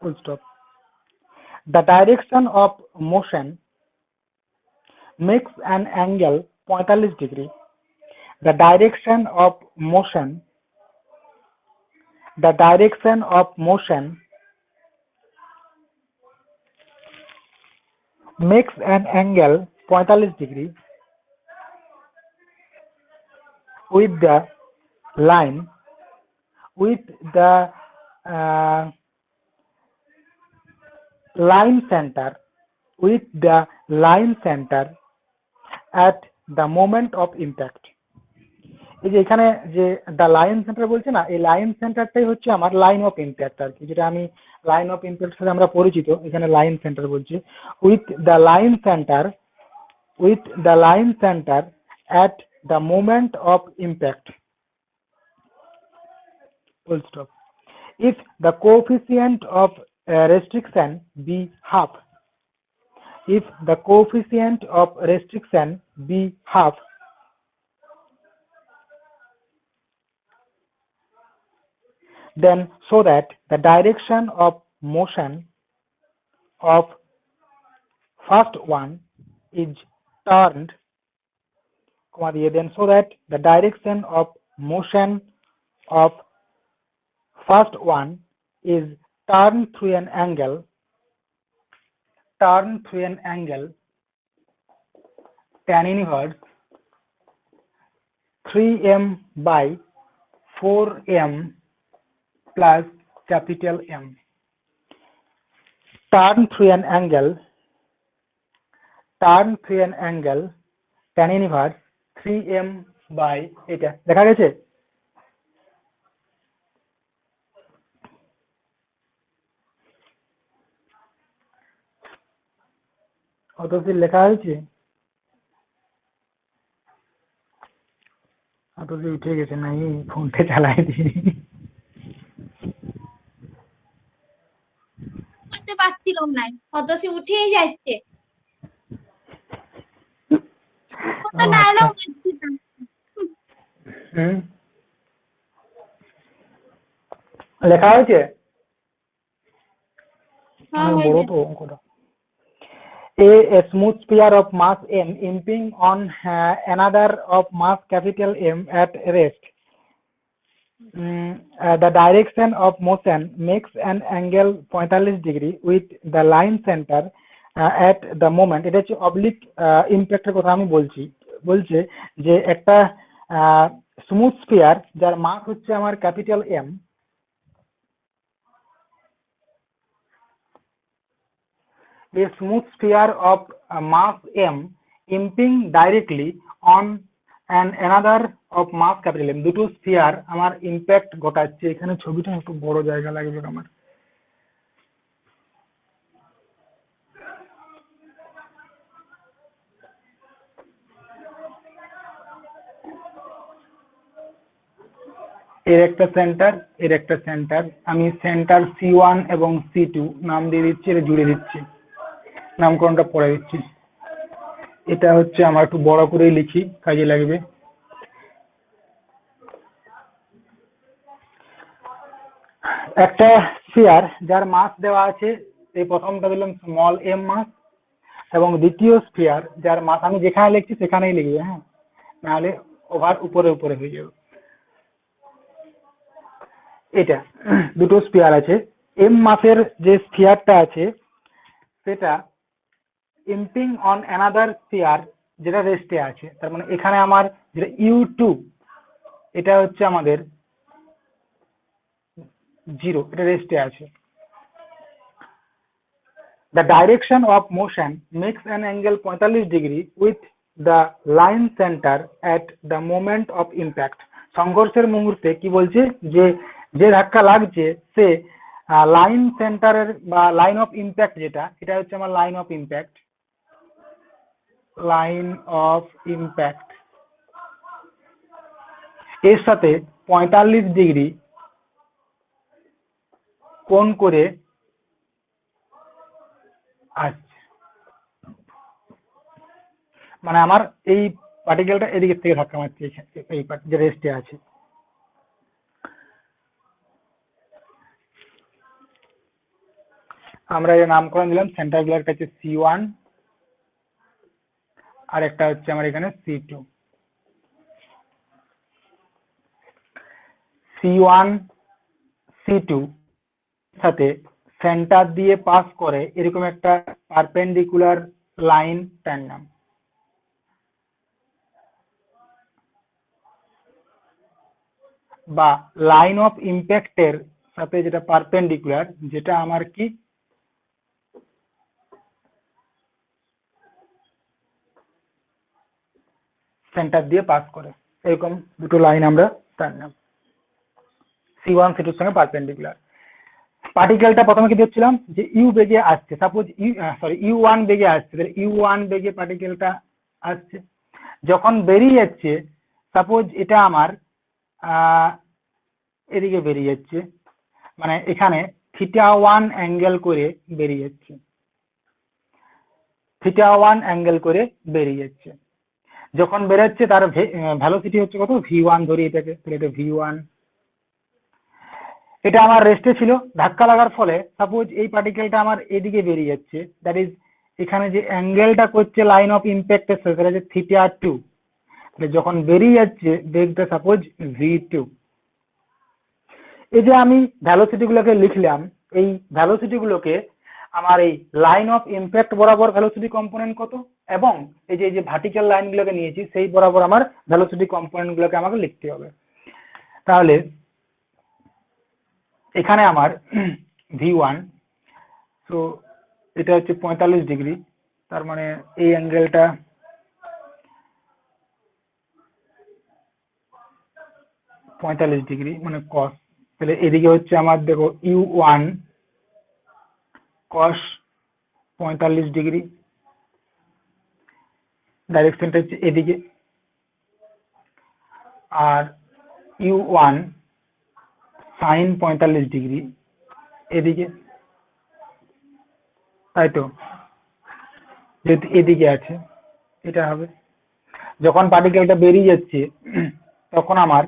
S1: Full stop. The direction of motion makes an angle 45 degree. The direction of motion, the direction of motion makes an angle 45 degree with the line, with the line center, with the line center at the moment of impact. এই যে এখানে যে the line centre বলছে না, এই line সেন্টারটাই হচ্ছে আমার line of impact আর কি, যেটা আমি লাইন অফ ইম্প্যাক্ট সাথে আমরা পরিচিত, এখানে লাইন সেন্টার বলছে। With the line centre, with the line center at the moment of impact. Full stop. If the coefficient of restriction be half, if the coefficient of restriction be half, then so that the direction of motion of first one is turned, then so that the direction of motion of first one is turned through an angle, tan inverse 3m by 4m plus capital M. Turn through an angle tan inverse 3m by এটা দেখা গেছে? অত কি লেখা হয়েছে? অত কি উঠে গেছে নাই? ফোনটা চালাই দিই।
S4: করতে পারছিলাম না, অত সে উঠেই যাচ্ছে। কত ডায়লগ বলছিস?
S1: লেখা হয়েছে?
S4: হ্যাঁ
S1: বড়
S4: হয়েছে।
S1: তো অঙ্কটা। A smooth sphere of mass m impinging on another of mass capital M at rest. The direction of motion makes an angle 45 degree with the line center at the moment. এটা হচ্ছে অবলিক ইম্প্যাক্টের কথা আমি বলছে যে একটা smooth sphere যার mass হচ্ছে আমার capital M, a smooth sphere of mass m impinging directly on and another of mass capital M. দুটো স্ফিয়ার আমার ইম্প্যাক্ট ঘটাচ্ছে। এখানে ছবিটা একটু বড় জায়গা লাগবে আমার। এর একটা সেন্টার, এর একটা সেন্টার, আমি সেন্টার C1 এবং C2 নাম দিয়ে দিচ্ছি, এটা জুড়ে দিচ্ছি, নামকরণটা পড়ে দিচ্ছি। এটা হচ্ছে আমার একটু বড় করেই লিখি, কাজে লাগবে। একটা স্ফিয়ার যার মাস দেওয়া আছে, এই প্রথমটা দিলাম স্মল এম মাস, এবং দ্বিতীয় স্ফিয়ার যার মাস আমি যেখানে লিখছি সেখানেই লিখবে, হ্যাঁ, নাহলে ওভার উপরে উপরে হয়ে যাবে। এটা দুটো স্ফিয়ার আছে, এম মাসের যে স্ফিয়ারটা আছে সেটা ইম্পিং অন অ্যানাদার স্ফিয়ার যেটা রেস্টে আছে। তার মানে এখানে আমার যেটা U2 এটা হচ্ছে আমাদের 0, এটা রেস্টে আছে। The direction of motion makes an angle 45 degree with the line center at the moment of impact. সংঘর্ষের মুহূর্তে কি বলছে যে যে ধাক্কা লাগছে সে লাইন সেন্টারের বা লাইন অফ ইম্প্যাক্ট যেটা, এটা হচ্ছে আমার line of impact, line of impact এর সাথে 45 ডিগ্রি কোণ করে আসছে। মানে আমার এই পার্টিকেলটা এদিকে থেকে ধাক্কা মারছে, এই যে রেস্টে আছে। আমরা এর নামকরণ দিলাম, সেন্টার গুলোর কাছে C1 আর একটা হচ্ছে আমার এখানে C2। C1 C2 সাথে সেন্টার দিয়ে পাস করে এরকম একটা পারপেন্ডিকুলার লাইন টানলাম, বা লাইন অফ ইম্প্যাক্টের সাথে যেটা পারপেন্ডিকুলার, যেটা আমার কি সেন্টার দিয়ে পাস করে, এরকম দুটো লাইন আমরা টানলাম C1 C2 এর সঙ্গে পারপেন্ডিকুলার। পার্টিকেলটা প্রথমে কি দেখছিলাম যে ইউ বেগে আসছে, সাপোজ U1 বেগে আসছে, তাহলে U1 বেগে পার্টিকেলটা আসছে, যখন বেরিয়ে যাচ্ছে সাপোজ এটা আমার এদিকে বেরিয়ে যাচ্ছে, মানে এখানে θ1 অ্যাঙ্গেল করে বেরিয়ে যাচ্ছে, θ1 অ্যাঙ্গেল করে বেরিয়ে যাচ্ছে। যখন বেরোচ্ছে তার ভ্যালোসিটি হচ্ছে কত, V1 ধরি এটাকে, তাহলে এটা V1। এটা আমার রেস্টে ছিল, ধাক্কা লাগার ফলে সাপোজ এই পার্টিকেলটা আমার এদিকে বেরিয়ে যাচ্ছে, দ্যাট ইজ এখানে যে অ্যাঙ্গেলটা করছে লাইন অফ ইম্প্যাক্টের সাথে সেটা হচ্ছে θ2, তাহলে যখন বেরিয়ে যাচ্ছে বেগটা সাপোজ V2। এই যে আমি ভ্যালোসিটি গুলোকে লিখলাম, এই ভ্যালোসিটি গুলোকে আমার এই লাইন অফ ইম্প্যাক্ট বরাবর ভ্যালোসিটি কম্পোনেন্ট কত, এবং এই যে ভার্টিক্যাল লাইন গুলোকে নিয়েছি সেই বরাবর আমার ভ্যালোসিটি কম্পোনেন্ট গুলোকে আমাকে লিখতে হবে। তাহলে এখানে আমার V1, তো এটা হচ্ছে 45 ডিগ্রি, তার মানে এই অ্যাঙ্গেলটা ডিগ্রি মানে cos, তাহলে এদিকে হচ্ছে আমার দেখো U1 cos 45 ডিগ্রি, ডাইরেকশনটা হচ্ছে এদিকে, আর U1 sin 45 ডিগ্রি এদিকে, তাই তো, যেহেতু এদিকে আছে এটা হবে। যখন পার্টিকেলটা বেরিয়ে যাচ্ছে তখন আমার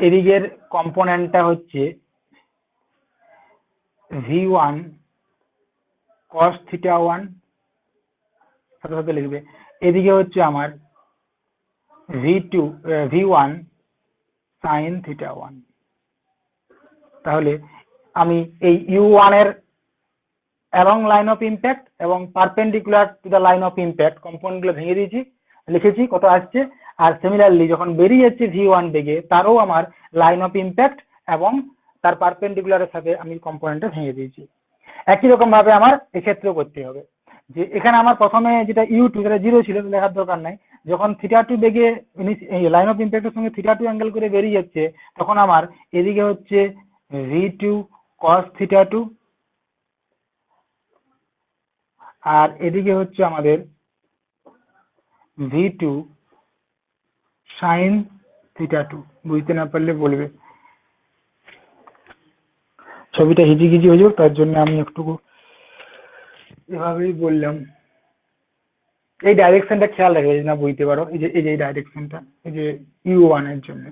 S1: এদিকের কম্পোনেন্টটা হচ্ছে V1 কস থিটা 1 সাথে সাথে লিখবে, এদিকে হচ্ছে আমার v1 সাইন থিটা 1। তাহলে আমি এই u1 এর অ্যালং লাইন অফ ইম্প্যাক্ট এবং perpendicular to the line of impact component গুলো ভেঙে দিয়েছি, লিখেছি কত আসছে। আর সিমিলারলি যখন বেরিয়ে যাচ্ছে v1 বেগে, তারও আমার লাইন অফ ইম্প্যাক্ট এবং তার পারপেন্ডিকুলারের সাথে আমি কম্পোনেন্টটা ভেঙে দিয়েছি। একই রকম ভাবে আমার এক্ষেত্রেও করতে হবে। যে এখানে আমার প্রথমে যেটা u2 যেটা 0 ছিল লেখার দরকার নাই, যখন θ2 বেগে লাইন অফ ইম্প্যাক্টের সঙ্গে θ2 অ্যাঙ্গেল করে বেরিয়ে যাচ্ছে, তখন আমার এদিকে হচ্ছে v2 cos θ2 আর এদিকে হচ্ছে আমাদের v2 sin θ2। বুঝতে না পারলে বলবে, ছবিটা হিজিগিজি হয়ে যাক, তার জন্য আমি একটু এভাবেই বললাম। এই ডাইরেকশনটা খেয়াল রাখবে, যদি না বুঝতে পারো, এই যে ডাইরেকশনটা, এই যে u1 এর জন্য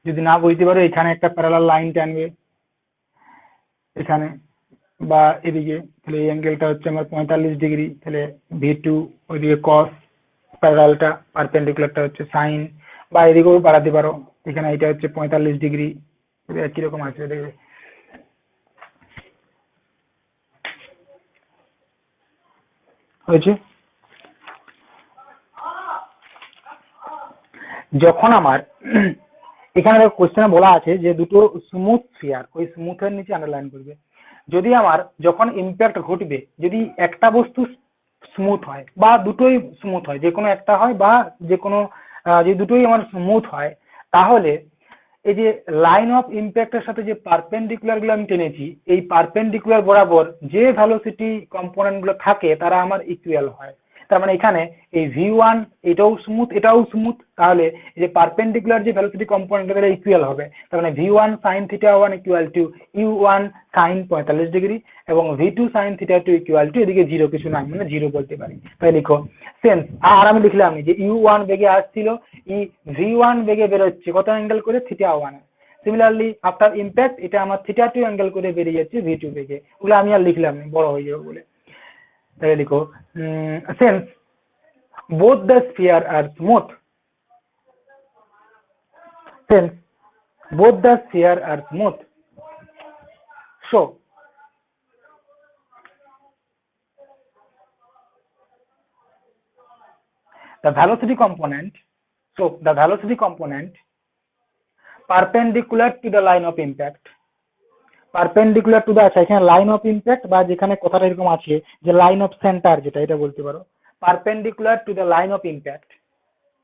S1: যদি না বুঝতে পারো, এখানে একটা প্যারালাল লাইন টানবে এখানে বা এদিকে, তাহলে এই অ্যাঙ্গেলটা হচ্ছে আমার 45 ডিগ্রি, তাহলে v2 ওইদিকে cos, প্যারালালটা পারপেন্ডিকুলারটা হচ্ছে সাইন, বা এদিকেও বাড়াতে পারো, এখানে এটা হচ্ছে 45 ডিগ্রি, একই রকম আসবে দেখবে। হয়েছে? যখন আমার এখানে কোশ্চেনে বলা আছে যে দুটো স্মুথ স্ফিয়ার, ওই স্মুথের নিচে আন্ডারলাইন করবে। যদি আমার যখন ইম্প্যাক্ট ঘটবে, যদি একটা বস্তু স্মুথ হয় বা দুটোই স্মুথ হয়, যে কোনো একটা হয় বা যে কোনো যে দুটোই আমার স্মুথ হয়, তাহলে এই যে লাইন অফ ইম্প্যাক্টের সাথে যে পারপেন্ডিকুলার গুলো আমি টেনেছি, এই পারপেন্ডিকুলার বরাবর যে ভেলোসিটি কম্পোনেন্ট গুলো থাকে তারা আমার ইকুয়াল হয়। তার মানে এখানে এই v1 এটাও স্মুথ এটাও স্মুথ, তাহলে এই যে পারপেন্ডিকুলার যে ভেলোসিটি কম্পোনেন্ট গুলো ইকুয়াল হবে। তার মানে v1 sin θ1 equal to u1 sin 45 degree এবং v2 sin θ2 ইকুয়াল টু এদিকে 0 কিছু নাই, মানে 0 বলতে পারি। তাই লিখো সেন্স। আর আমি লিখলাম যে u1 বেগে আসছিল, v1 বেগে বেরোচ্ছে কত অ্যাঙ্গেল করে, θ1। সিমিলারলি আফটার ইম্প্যাক্ট এটা আমার θ2 অ্যাঙ্গেল করে বেরিয়ে যাচ্ছে v2 বেগে। ওগুলো আমি আর লিখলাম না, বড় হয়ে যাবে বলে। তাই লিখো since both the sphere are smooth, since both the sphere are smooth, so the velocity component perpendicular to the line of impact, perpendicular to the, আচ্ছা এখানে লাইন অফ ইম্প্যাক্ট বা যেখানে কথাটা এরকম আছে যে লাইন অফ সেন্টার, যেটা এটা বলতে পারো perpendicular to the line of impact,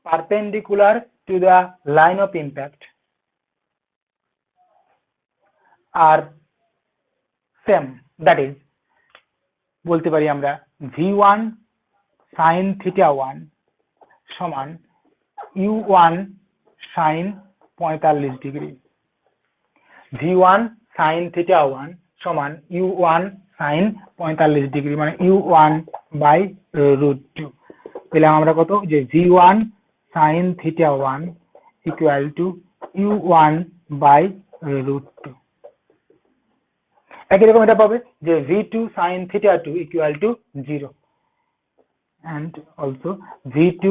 S1: perpendicular to the line of impact আর সেম, দ্যাট ইজ বলতে পারি আমরা v1 sin θ1 সমান u1 sin 45 degree, v1 sin θ1 সমান u1 sin 45 ডিগ্রি, মানে u1 বাই √2 পেলাম আমরা কত, যে v1 sin θ1 equal to u1 by √2। একই রকম এটা পাবে যে v2 sin θ2 equal to 0 and also v2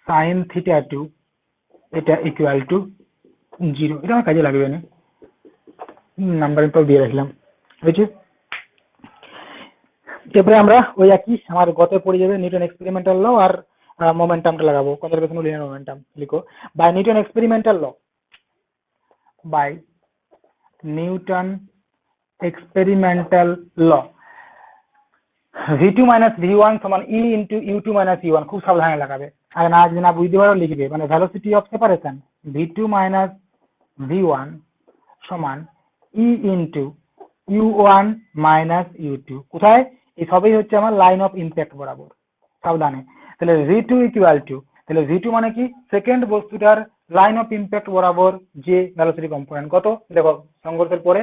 S1: sin θ2 এটা ইকুয়াল টু 0। এটা আমার কাজে লাগবে না, নাম্বার তো দিয়ে রাখলাম। বুঝছি? এরপরে আমরা ওই একই আমার গতে পড়ে যাবে নিউটন এক্সপেরিমেন্টাল ল আর মোমেন্টামটা লাগাবো, কনজারভেশন অফ লিনিয়ার মোমেন্টাম। লিখো by Newton experimental law, by Newton experimental law v2 minus v1 সমান e into u2 minus u1। খুব সাবধানে লাগাবে, আর না যদি না বুঝতে পারো লিখবে, মানে velocity of separation v2 minus v1 সমান e into u1 minus u2। কোথায়? এই সবই হচ্ছে আমার লাইন অফ ইম্প্যাক্ট বরাবর, সাবধানে। তাহলে v2 ইকুয়াল টু, তাহলে v2 মানে কি, সেকেন্ড বস্তুটার লাইন অফ ইম্প্যাক্ট বরাবর যে ভেলোসিটি কম্পোনেন্ট কত, দেখো সংঘর্ষের পরে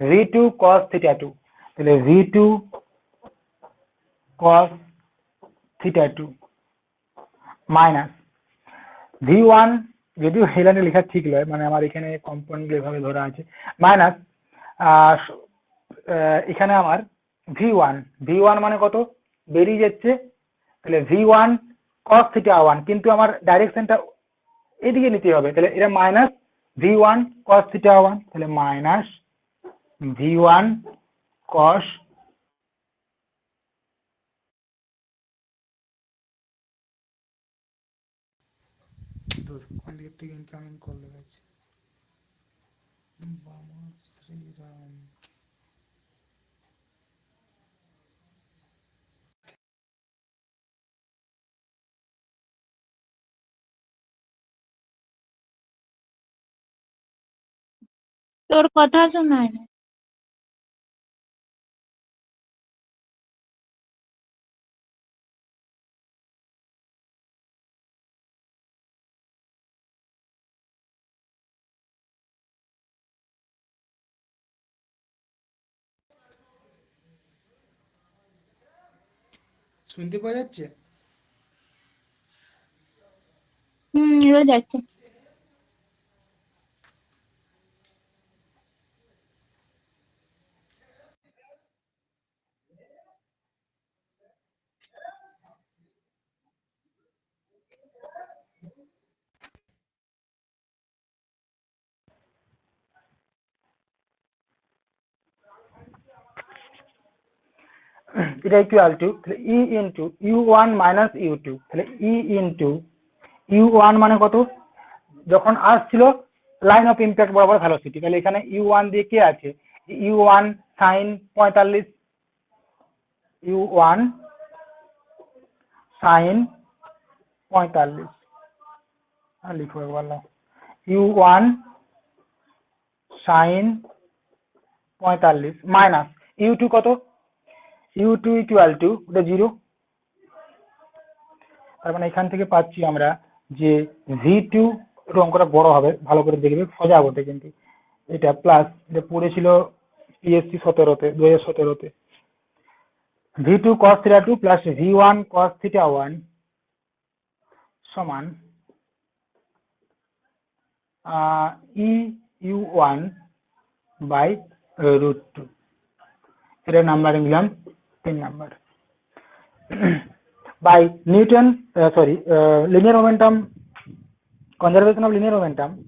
S1: v2 cos θ2, তাহলে v2 cos θ2 মাইনাস v1, যদিও হেলানে লেখা ঠিক নয়, মানে আমার এখানে কম্পোনেন্ট এভাবে ধরা আছে, মাইনাস এখানে আমার ভি ওয়ান মানে কত, বেরিয়ে যাচ্ছে, তাহলে ভি1 cos θ1, কিন্তু আমার ডাইরেকশনটা এদিকে নিতে হবে, তাহলে এটা মাইনাস ভি1 cos θ1, তাহলে মাইনাস ভি1 cos কোন দিক থেকে ইনকামিং কল দেখাচ্ছে, বাবা শ্রীরাম।
S4: তোর কথা শোনায় না।
S1: শুনতে পাওয়া যাচ্ছে?
S4: এবার যাচ্ছে।
S1: এটা equal to E into u one minus u two, তাহলে ই ইন্টু ইউ1 মানে কত, যখন আসছিল লাইন অফ ইম্প্যাক্ট বরাবর ভেলোসিটি, তাহলে এখানে ইউ1 দিয়ে কে আছে, ইউ1 সাইন 45, ইউ1 সাইন 45, লিখো একবার না, ইউ1 সাইন 45 মাইনাস ইউ2 কত, ইউ2 ইকুয়াল টু ওটা 0, তার মানে এখান থেকে পাচ্ছি আমরা যে ভি2, একটু অঙ্কটা বড় হবে, ভালো করে দেখবে, সোজা বটে কিন্তু এটা প্লাস, এটা পড়েছিল পিএসসি 17-তে 2017-তে, ভি2 cos θ2 প্লাস ভি1 cos θ1 সমান ই ইউ1 বাই √2, এটা নাম্বারিং দিলাম 3 number. by Newton, linear momentum, conservation of linear momentum,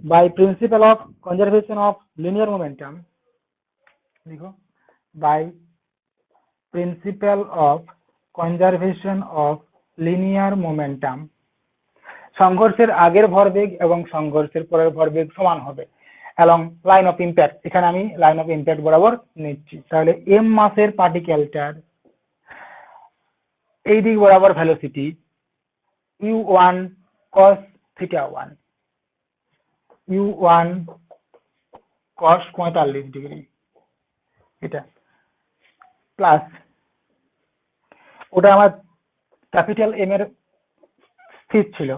S1: by principle of conservation of linear momentum, देखो, by principle of conservation of linear momentum, সংঘর্ষের আগের ভরবেগ এবং সংঘর্ষের পরের ভরবেগ সমান হবে along line of impact, এখানে আমি লাইন অফ ইম্প্যাক্ট বরাবর নিচ্ছি, তাহলে এম মাসের পার্টিকেলটার এই দিক বরাবর velocity u1 cos θ1, u1 cos 45 degree, এটা প্লাস ওটা আমার ক্যাপিটাল এম এর স্থির ছিল,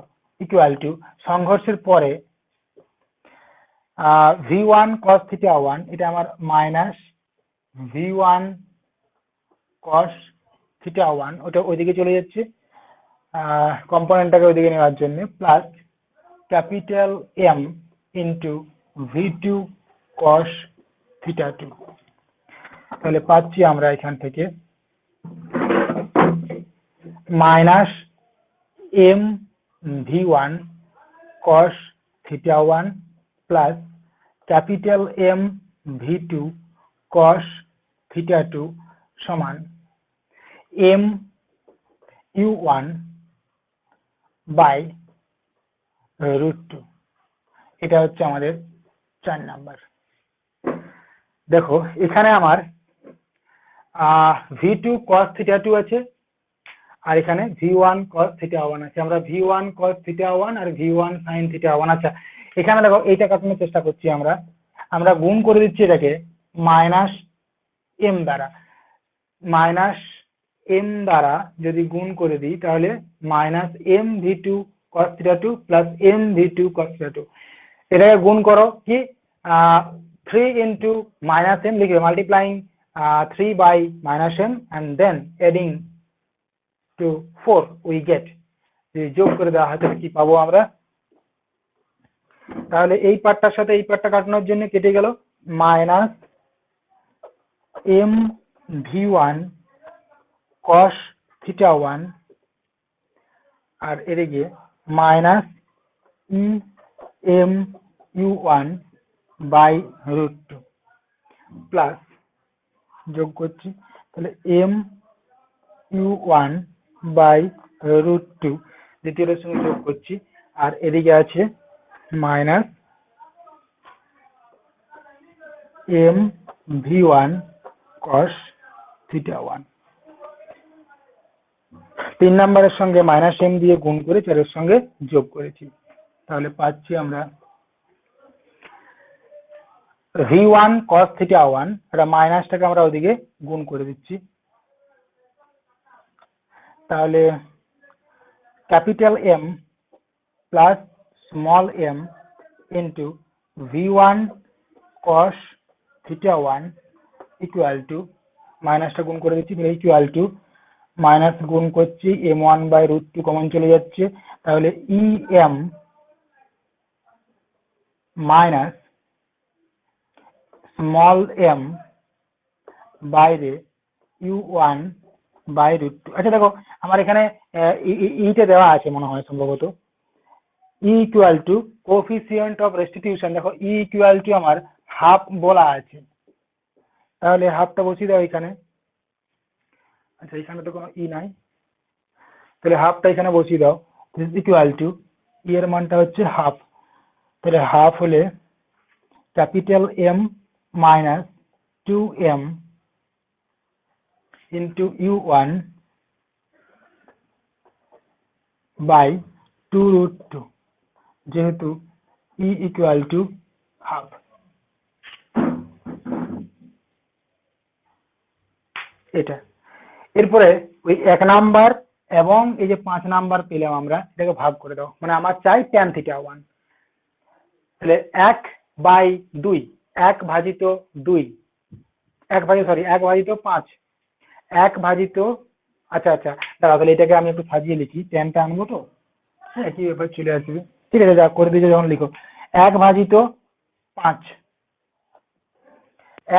S1: ইকুয়াল টু সংঘর্ষের পরে v1 cos θ1, এটা আমার মাইনাস v1 cos θ1, ওটা ওইদিকে চলে যাচ্ছে কম্পোনেন্টটাকে ওইদিকে নেওয়ার জন্য, plus capital M into v2 cos θ2, তাহলে পাচ্ছি আমরা এখান থেকে minus M v1 cos θ1 plus capital M v2 cos θ2 সমান এম u1 বাই √2, এটা হচ্ছে আমাদের 4 নাম্বার। দেখো এখানে আমার v2 cos θ2 আছে আর এখানে v1 cos θ1 আছে, আমরা v1 cos θ1 আর v1 sin θ1, আচ্ছা এখানে দেখো এইটা কাটানোর চেষ্টা করছি, আমরা গুণ করে দিচ্ছি এটাকে মাইনাস এম দ্বারা, মাইনাস এম দ্বারা যদি গুণ করে দিই তাহলে minus m v2 cos θ2 plus m v2 cos θ2, এটাকে গুণ করো কি 3 ইন্টু মাইনাস এম লিখবে, multiplying 3 by minus m and then adding to 4 we get, যোগ করে দেওয়া হয় তাহলে কি পাবো আমরা, তাহলে এই পার্টটার সাথে এই পার্টটা কাটানোর জন্য কেটে গেল minus M v1 cos theta 1 আর এদিকে minus mu1 by root 2 plus যোগ করছি, তাহলে mu1 বাই রুট 2 দ্বিতীয়টার সঙ্গে যোগ করছি, আর এদিকে আছে মাইনাস v1 cos থিটা 1। 3 নম্বরের সঙ্গে মাইনাস m দিয়ে গুণ করে 4 এর সঙ্গে যোগ করেছি, তাহলে পাচ্ছি আমরা v1 cos থিটা 1, এটা মাইনাসটাকে আমরা ওদিকে গুণ করে দিচ্ছি, তাহলে capital M plus small m into v1 cos theta 1 equal two, মাইনাসটা গুণ করে দিচ্ছি, ইকুয়াল টু মাইনাস গুণ করছি m1 বাই রুট 2 কমন চলে যাচ্ছে, তাহলে em মাইনাস স্মল m বাইরে u1 বাই রুট 2। আচ্ছা দেখো আমার এখানে ইটা দেওয়া আছে মনে হয় সম্ভবত, ই equal two coefficient of restitution, দেখো ই ইকুয়াল টু আমার হাফ বলা আছে, তাহলে হাফটা বসিয়ে দাও এখানে। আচ্ছা এখানে তো কোনো ই নাই, তাহলে হাফটা এখানে বসিয়ে দাও, ইকুয়াল টু ই এর মানটা হচ্ছে হাফ, তাহলে হাফ হলে capital M minus 2m into u1 by 2 root 2, যেহেতু ই ইকুয়াল টু হাফ। এটা এরপরে ওই 1 নাম্বার এবং এই যে 5 নাম্বার পেলাম আমরা, এটাকে ভাগ করে দাও, মানে আমার চাই tan থিটা 1, তাহলে 1/2, 1 ভাজিত 2, 1 ভাজিত 5, 1 ভাজিত, আচ্ছা আচ্ছা দাঁড়া, তাহলে এটাকে আমি একটু সাজিয়ে লিখি, ট্যানটা আনবো তো, হ্যাঁ কি ব্যাপার চলে আসবে, ঠিক আছে যা করে দিয়েছো যখন লিখো, 1 ভাজিত 5,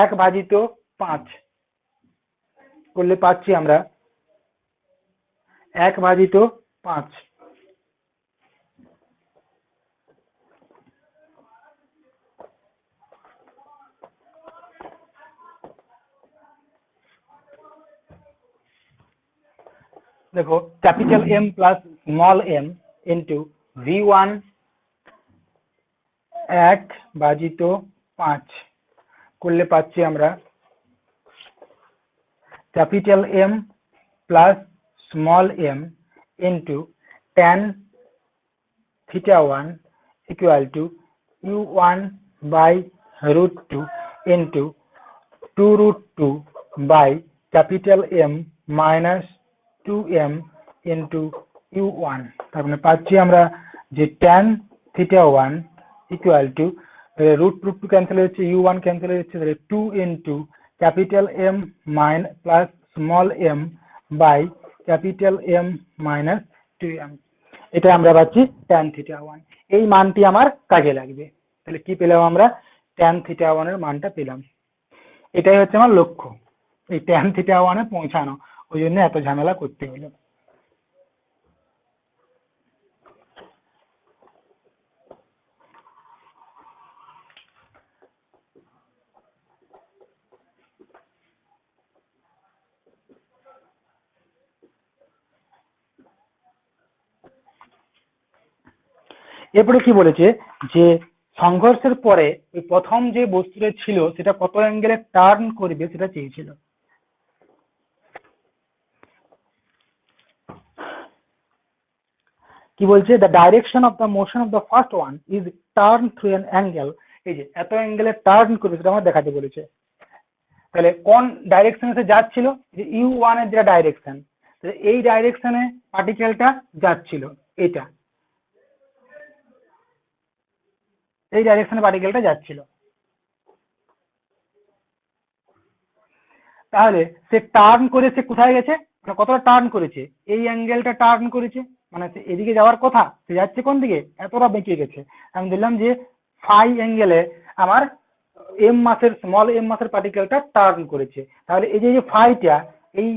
S1: 1 ভাজিত 5 করলে পাচ্ছি আমরা 1 ভাজিত 5, দেখো capital M plus small m into v1 1 ভাজিত 5 করলে পাচ্ছি আমরা capital M plus small m into tan theta 1 equal to u1 by root 2 into 2 root 2 by capital M minus 2m into u1, তার মানে পাচ্ছি আমরা যে tan theta 1 equal to root 2 cancel হচ্ছে, u1 ক্যান্সেল হচ্ছে, তাহলে 2 into capital M minus plus small m by capital M minus 2m, এটা আমরা পাচ্ছি tan থিটা 1। এই মানটি আমার কাজে লাগবে, তাহলে কি পেলাম আমরা, tan থিটা 1 এর মানটা পেলাম। এটাই হচ্ছে আমার লক্ষ্য, এই tan থিটা 1 এ পৌঁছানো, ওই জন্য এত ঝামেলা করতে হলো। এরপরে কি বলেছে যে সংঘর্ষের পরে ওই প্রথম যে বস্তুটা ছিল সেটা কত অ্যাঙ্গেলে টার্ন করবে সেটা চেয়েছিল। কি বলছে, the direction of the motion of the first one is turn through an angle, এই যে এত অ্যাঙ্গেলে টার্ন করবে সেটা আমার দেখাতে বলেছে। তাহলে কোন ডাইরেকশনে সে যাচ্ছিল, যে u1 এর যেটা ডাইরেকশন, এই ডাইরেকশনে পার্টিকেলটা যাচ্ছিল, এটা এই ডাইরেকশনে পার্টিকেলটা যাচ্ছিল, তাহলে সে টার্ন করে সে কোথায় গেছে, মানে কতটা টার্ন করেছে, এই অ্যাঙ্গেলটা টার্ন করেছে, মানে সে এদিকে যাওয়ার কথা, সে যাচ্ছে কোন দিকে, এতটা বেঁকে গেছে। আমি দিলাম যে ফাই অ্যাঙ্গেলে আমার এম মাসের স্মল এম মাসের পার্টিকেলটা টার্ন করেছে। তাহলে এই যে ফাইটা, এই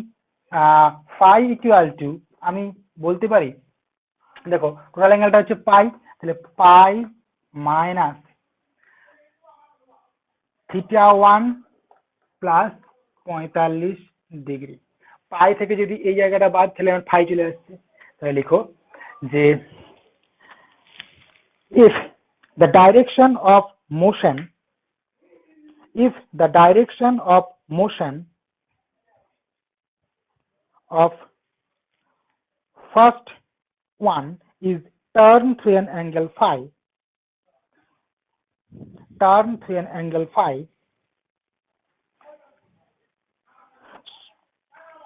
S1: ফাই ইকুয়াল টু আমি বলতে পারি, দেখো টোটাল অ্যাঙ্গেলটা হচ্ছে পাই, তাহলে পাই মাইনাস θ1 প্লাস 45 ডিগ্রি। পাই থেকে যদি এই জায়গাটা বাদ, তাহলে আমার ফাই চলে আসছে। তাহলে লিখো যে if the direction of motion of first one is turn through an angle phi,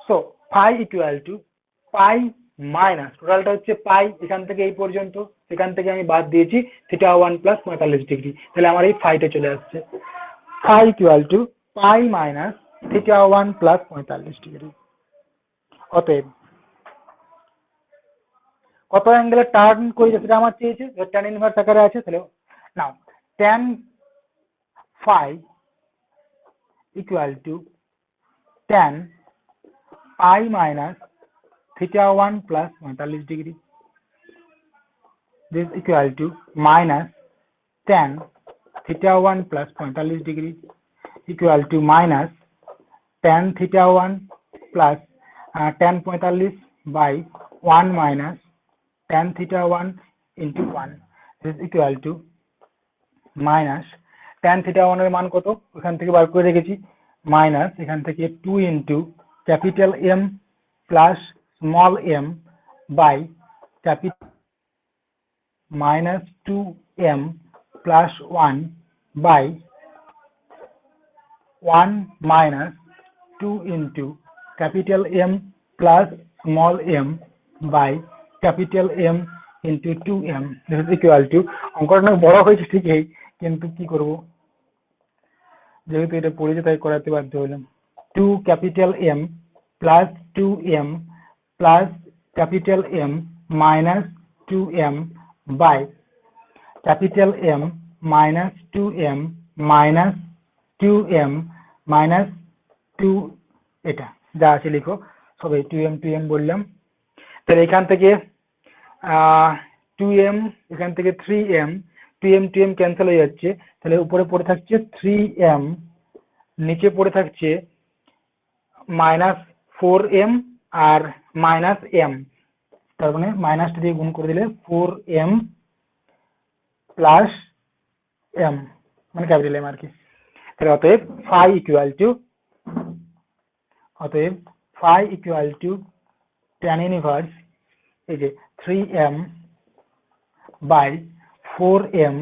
S1: so phi equal to pi minus টোটালটা হচ্ছে পাই, এখান থেকে এই পর্যন্ত, সেখান থেকে আমি বাদ দিয়েছি θ1 প্লাস 45 ডিগ্রি, তাহলে আমার এই ফাইটা চলে আসছে। Phi equal to pi minus θ1 plus 45 degree. অতএব কত অ্যাঙ্গেলে টার্ন করেছে সেটা আমার চেয়েছে, ট্যান ইনভার্স আকারে আছে। তাহলে now tan phi equal to tan pi minus θ1 plus 45 degree, this equal to minus tan θ1 plus 45 degree equal to minus tan θ1 plus tan 45 by 1 minus tan θ1 into 1, this equal to minus tan θ1 এর মান কত এখান থেকে বার করে রেখেছি, minus এখান থেকে 2 into capital M plus small m by capital minus 2m plus 1 by 1 minus 2 into capital M plus small m by capital M into 2m, this is equal to, অঙ্কটা বড় হয়েছে ঠিকই, কিন্তু কি করব, যেহেতু এটা পড়েছে তাই করাতে বাধ্য হলাম। 2 capital M plus 2m plus capital M minus 2m by capital M minus 2m minus 2m minus 2, এটা যা আছে লিখো, সবাই 2m বললাম। তাহলে এখান থেকে 2m, এখান থেকে 3m, 2m ক্যান্সেল হয়ে যাচ্ছে, তাহলে উপরে পড়ে থাকছে 3m, নিচে পড়ে থাকছে মাইনাস 4m আর মাইনাস m, তার মানে মাইনাসটা দিয়ে গুণ করে দিলে 4m প্লাস m, মানে ক্যাপিটাল M আর কি। তাহলে অতএব phi equal to tan inverse এই যে 3m বাই 4m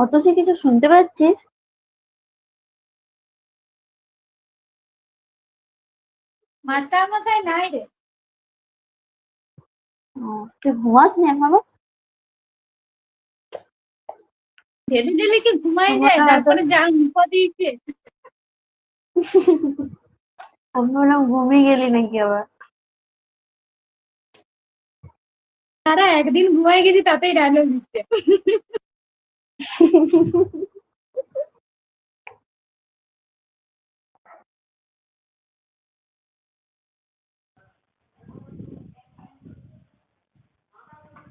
S5: অতসী কিছু শুনতে পাচ্ছিস?
S4: মাস্টার মশাই নাই রে।
S5: তুই ঘুমাস নি এখনো?
S4: ডেলি ডেলি কি ঘুমাই যায়, তারপরে যা মুখ দিয়েছে।
S5: আমি বললাম ঘুমিয়ে গেলি নাকি আবার।
S4: তারা একদিন ঘুমাই গেছি তাতেই ডায়লগ দিচ্ছে।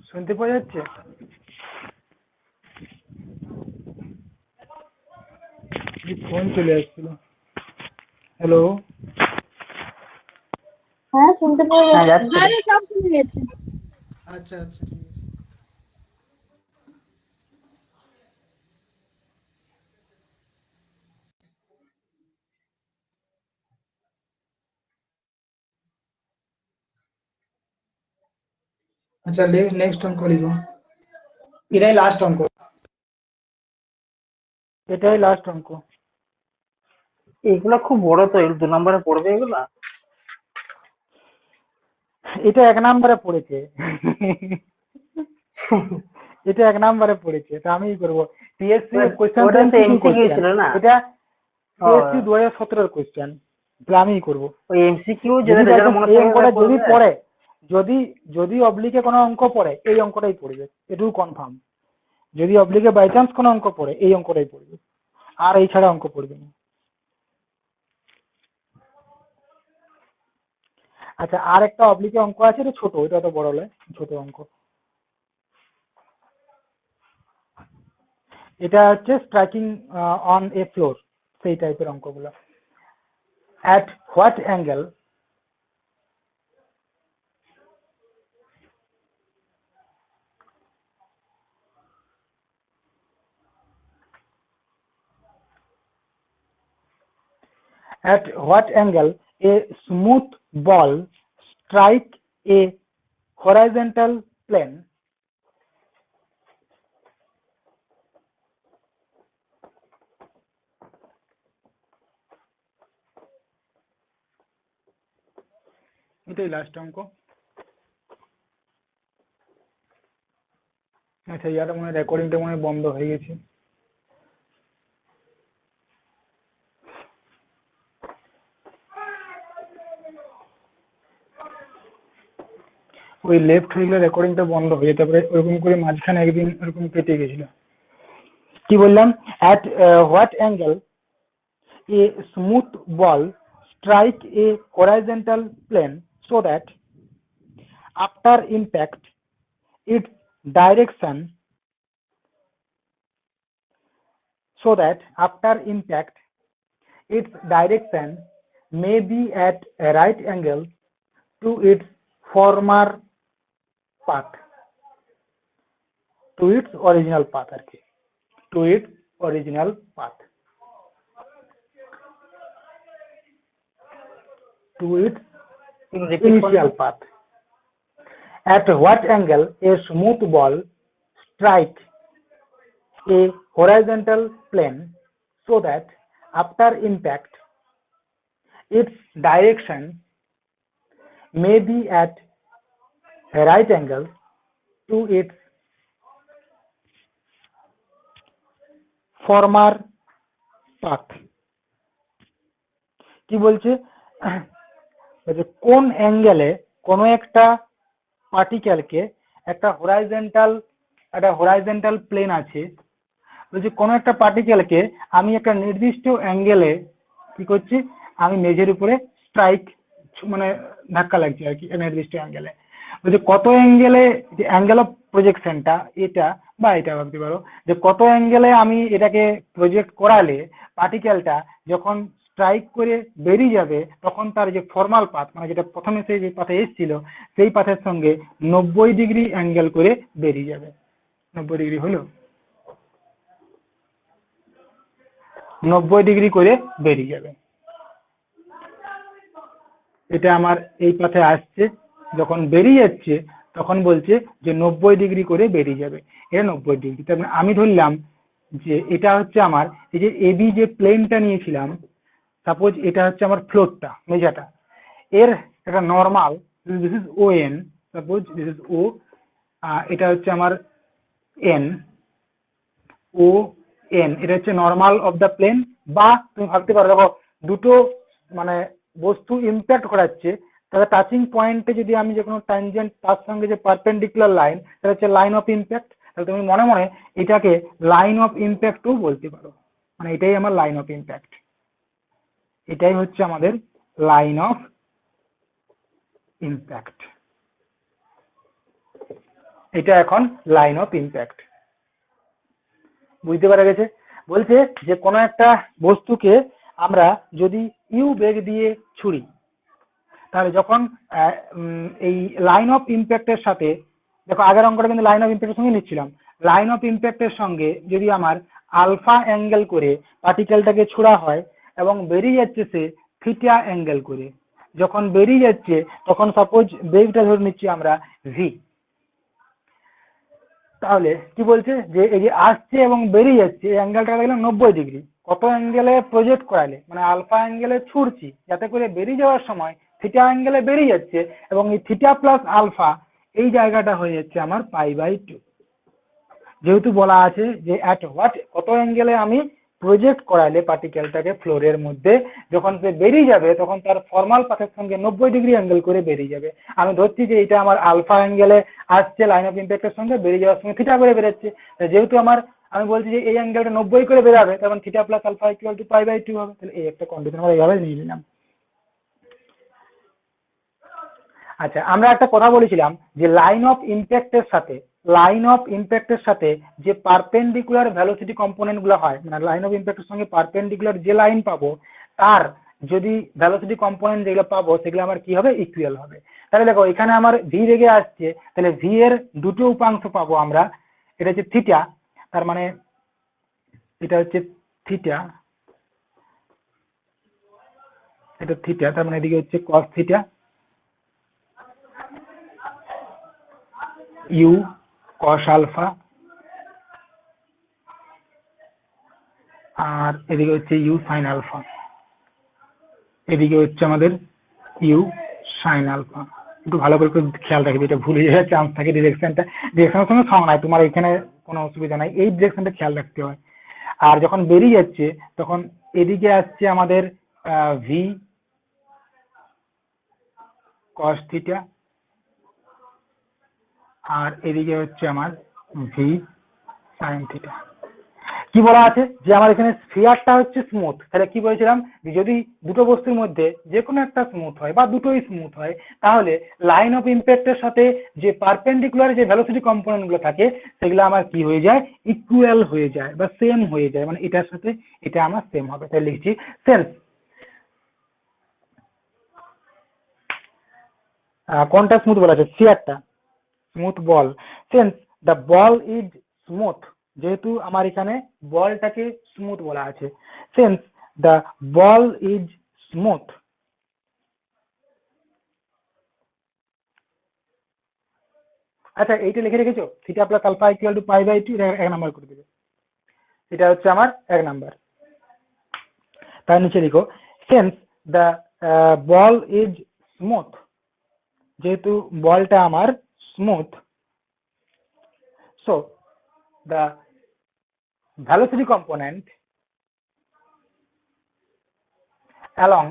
S1: শুনতে পাওয়া যাচ্ছে? ফোন চলে আসছিল। হ্যালো,
S5: হ্যাঁ শুনতে পাওয়া যাচ্ছে।
S4: আরে সব শুনে গেছে।
S6: আচ্ছা আচ্ছা ঠিক আছে। আচ্ছা নেক্সট অঙ্ক লিখো, এটাই লাস্ট অঙ্ক।
S1: এটাই লাস্ট অঙ্ক।
S2: এগুলা খুব বড় তো, এগুলো 2 নম্বরে পড়বে এগুলা।
S1: এটা 1 নম্বরে পড়েছে। এটা 1 নম্বরে পড়েছে, তা আমিই করব। টিএসসি কোশ্চেন
S2: ওটা সে এমসিকিউ ছিল না?
S1: এটা
S2: ও,
S1: টিএসসি 2017 এর কোশ্চেন, তাহলে আমিই করব।
S2: ওই এমসিকিউ
S1: যদি
S2: যেটা যারা মনে
S1: এই
S2: থাকবে
S1: অঙ্কটা
S2: তারা
S1: যদি
S2: করবে।
S1: পড়ে, যদি অবলিকে কোনো অঙ্ক পড়ে এই অঙ্কটাই পড়বে, এটুকু কনফার্ম। যদি অবলিকে বাই চান্স কোনো অঙ্ক পড়ে এই অঙ্কটাই পড়বে, আর এই ছাড়া অঙ্ক পড়বে না। আচ্ছা, আর একটা অবলিকে অঙ্ক আছে, এটা ছোট, এটা তো বড় নয়, ছোট অঙ্ক। এটা হচ্ছে স্ট্রাইকিং অন এ ফ্লোর, সেই টাইপের অঙ্কগুলো। At what angle at what angle a smooth ball strike a horizontal plane এটাই লাস্ট অঙ্ক। আচ্ছা, ইয়াটা মনে হয় রেকর্ডিংটা মনে হয় বন্ধ হয়ে গেছে। ওই লেফট হয়ে গেলে রেকর্ডিংটা বন্ধ হয়ে যেত, তারপরে ওরকম করে মাঝখানে একদিন ওরকম কেটে গেছিল। কি বললাম? At what angle A smooth ball strike A horizontal plane so that after impact its direction may be at a right angle to its former path, to its original path আর কি, to its original path, to its initial path. At what angle a smooth ball strike a horizontal plane so that after impact its direction may be at a right angle to its former path. কি বলছে? কোন অ্যাঙ্গেলে কোনো একটা পার্টিকেলকে, একটা horizontal plane আছে, বলছি কোনো একটা পার্টিকেলকে আমি একটা নির্দিষ্ট অ্যাঙ্গেলে কি করছি, আমি মেঝের উপরে স্ট্রাইক মানে ধাক্কা লাগছে আর কি, নির্দিষ্ট অ্যাঙ্গেলে। বলছে কত অ্যাঙ্গেলে, যে অ্যাঙ্গেল অফ প্রজেকশনটা এটা বা এটা ভাবতে পারো, যে কত অ্যাঙ্গেলে আমি এটাকে প্রজেক্ট করালে পার্টিকেলটা যখন স্ট্রাইক করে বেরিয়ে যাবে তখন তার যে ফর্মাল পাথ, মানে যেটা প্রথমে সেই যে পাথে এসেছিল সেই পাথের সঙ্গে 90 ডিগ্রি অ্যাঙ্গেল করে বেরিয়ে যাবে। 90 ডিগ্রি হলো, 90 ডিগ্রি করে বেরিয়ে যাবে। এটা আমার এই পাথে আসছে, যখন বেরিয়ে যাচ্ছে তখন বলছে যে 90 ডিগ্রি করে বেরিয়ে যাবে, এটা 90 ডিগ্রি। তার মানে আমি ধরলাম যে এটা হচ্ছে আমার এই যে এবি যে প্লেনটা নিয়েছিলাম, সাপোজ এটা হচ্ছে আমার ফ্লোরটা, মেজাটা, এর একটা normal, this is O N, suppose this is O, এটা হচ্ছে আমার এন, ও এন, এটা হচ্ছে নর্মাল অফ দ্য প্লেন। বা তুমি ভাবতে পারো, দেখো দুটো মানে বস্তু ইম্প্যাক্ট করাচ্ছে, তাহলে টাচিং পয়েন্টে যদি আমি যে কোনো ট্যানজেন্ট তার সঙ্গে যে পারপেন্ডিকুলার লাইন, সেটা হচ্ছে লাইন অফ ইম্প্যাক্ট। তাহলে তুমি মনে মনে এটাকে লাইন অফ ইম্প্যাক্টও বলতে পারো, মানে এটাই আমার লাইন অফ ইম্প্যাক্ট, এটাই হচ্ছে আমাদের লাইন অফ ইম্প্যাক্ট। এটা এখন লাইন অফ ইম্প্যাক্ট, বুঝতে পারা গেছে? বলছে যে কোনো একটা বস্তুকে আমরা যদি ইউ বেগ দিয়ে ছুড়ি, তাহলে যখন এই লাইন অফ ইম্প্যাক্টের সাথে, দেখো আগের অঙ্কটা কিন্তু লাইন অফ ইম্প্যাক্টের সঙ্গে নিচ্ছিলাম, লাইন অফ ইম্প্যাক্টের সঙ্গে যদি আমার আলফা অ্যাঙ্গেল করে পার্টিকেলটাকে ছোড়া হয় এবং বেরিয়ে যাচ্ছে সে থিটা অ্যাঙ্গেল করে, যখন বেরিয়ে যাচ্ছে তখন সাপোজ বেগটা ধরে নিচ্ছি আমরা ভি, তাহলে কি বলছে যে এই যে আসছে এবং বেরিয়ে যাচ্ছে এই অ্যাঙ্গেলটা দেখলাম 90 ডিগ্রি। কত অ্যাঙ্গেলে প্রজেক্ট করালে মানে আলফা অ্যাঙ্গেলে ছুড়ছি যাতে করে বেরিয়ে যাওয়ার সময় থিটা অ্যাঙ্গেলে বেরিয়ে যাচ্ছে এবং এই থিটা প্লাস আলফা এই জায়গাটা হয়ে যাচ্ছে আমার π/2। যেহেতু বলা আছে যে অ্যাট হোয়াট কত অ্যাঙ্গেলে আমি প্রজেক্ট করালে পার্টিকেলটাকে ফ্লোরের মধ্যে যখন সে বেরিয়ে যাবে তখন তার ফর্মাল পাথের সঙ্গে 90 ডিগ্রি অ্যাঙ্গেল করে বেরিয়ে যাবে। আমি ধরছি যে এটা আমার আলফা অ্যাঙ্গেলে আসছে লাইন অফ ইম্প্যাক্টের সঙ্গে, বেরিয়ে যাওয়ার সঙ্গে থিটা করে বেরোচ্ছে। যেহেতু আমি বলছি যে এই অ্যাঙ্গেলটা 90 করে বেরাবে তখন theta plus alpha equal to π/2 হবে। তাহলে এই একটা কন্ডিশন আমরা এইভাবে নিয়ে নিলাম। আচ্ছা, আমরা একটা কথা বলেছিলাম যে লাইন অফ ইম্প্যাক্টের সাথে যে পারপেন্ডিকুলার ভেলোসিটি কম্পোনেন্ট গুলো হয় মানে লাইন অফ ইম্প্যাক্টের সঙ্গে পারপেন্ডিকুলার যে লাইন পাবো তার যদি ভেলোসিটি কম্পোনেন্ট যেগুলো পাবো সেগুলো আমার কি হবে ইকুয়াল হবে। তাহলে দেখো এখানে আমার ভি রেগে আসছে, তাহলে ভি এর দুটো উপাংশ পাবো আমরা। এটা হচ্ছে থিটা, তার মানে এটা হচ্ছে থিটা, এটা থিটা, তার মানে এদিকে হচ্ছে cos theta u cos alpha, আর এদিকে হচ্ছে ইউ সাইন আলফা, এদিকে হচ্ছে আমাদের ইউ সাইন আলফা। একটু ভালো করে খেয়াল রাখবে, এটা ভুলে যাওয়ার চান্স থাকে। ডিরেকশনের সঙ্গে সঙ্গে নাই, তোমার এখানে কোনো অসুবিধা নাই, এই ডিরেকশনটা খেয়াল রাখতে হয়। আর যখন বেরিয়ে যাচ্ছে তখন এদিকে আসছে আমাদের ভি কস থিটা আর এদিকে হচ্ছে আমার ভি সাইন থিটা। কি বলা আছে যে আমার এখানে স্ফিয়ারটা হচ্ছে স্মুথ, তাহলে কি বলেছিলাম যে যদি দুটো বস্তুর মধ্যে যে কোনো একটা স্মুথ হয় বা দুটোই স্মুথ হয় তাহলে লাইন অফ ইম্প্যাক্টের সাথে যে পারপেন্ডিকুলার যে ভেলোসিটি কম্পোনেন্ট গুলো থাকে সেগুলো আমার কি হয়ে যায় ইকুয়াল হয়ে যায় বা সেম হয়ে যায়, মানে এটার সাথে এটা আমার সেম হবে। তাই লিখছি সেন্স কোনটা স্মুথ বলা আছে স্ফিয়ারটা smooth ball, since the ball is smooth, যেহেতু আমার এখানে বলটাকে স্মুথ বলা আছে, since the ball is smooth আচ্ছা এইটা লিখে রেখেছো theta plus alpha equal to π/2, এক নাম্বার করে দেবে, এটা হচ্ছে আমার এক নাম্বার। তার নিচে লিখো sense the ball is smooth, যেহেতু বলটা আমার smooth, so the velocity component along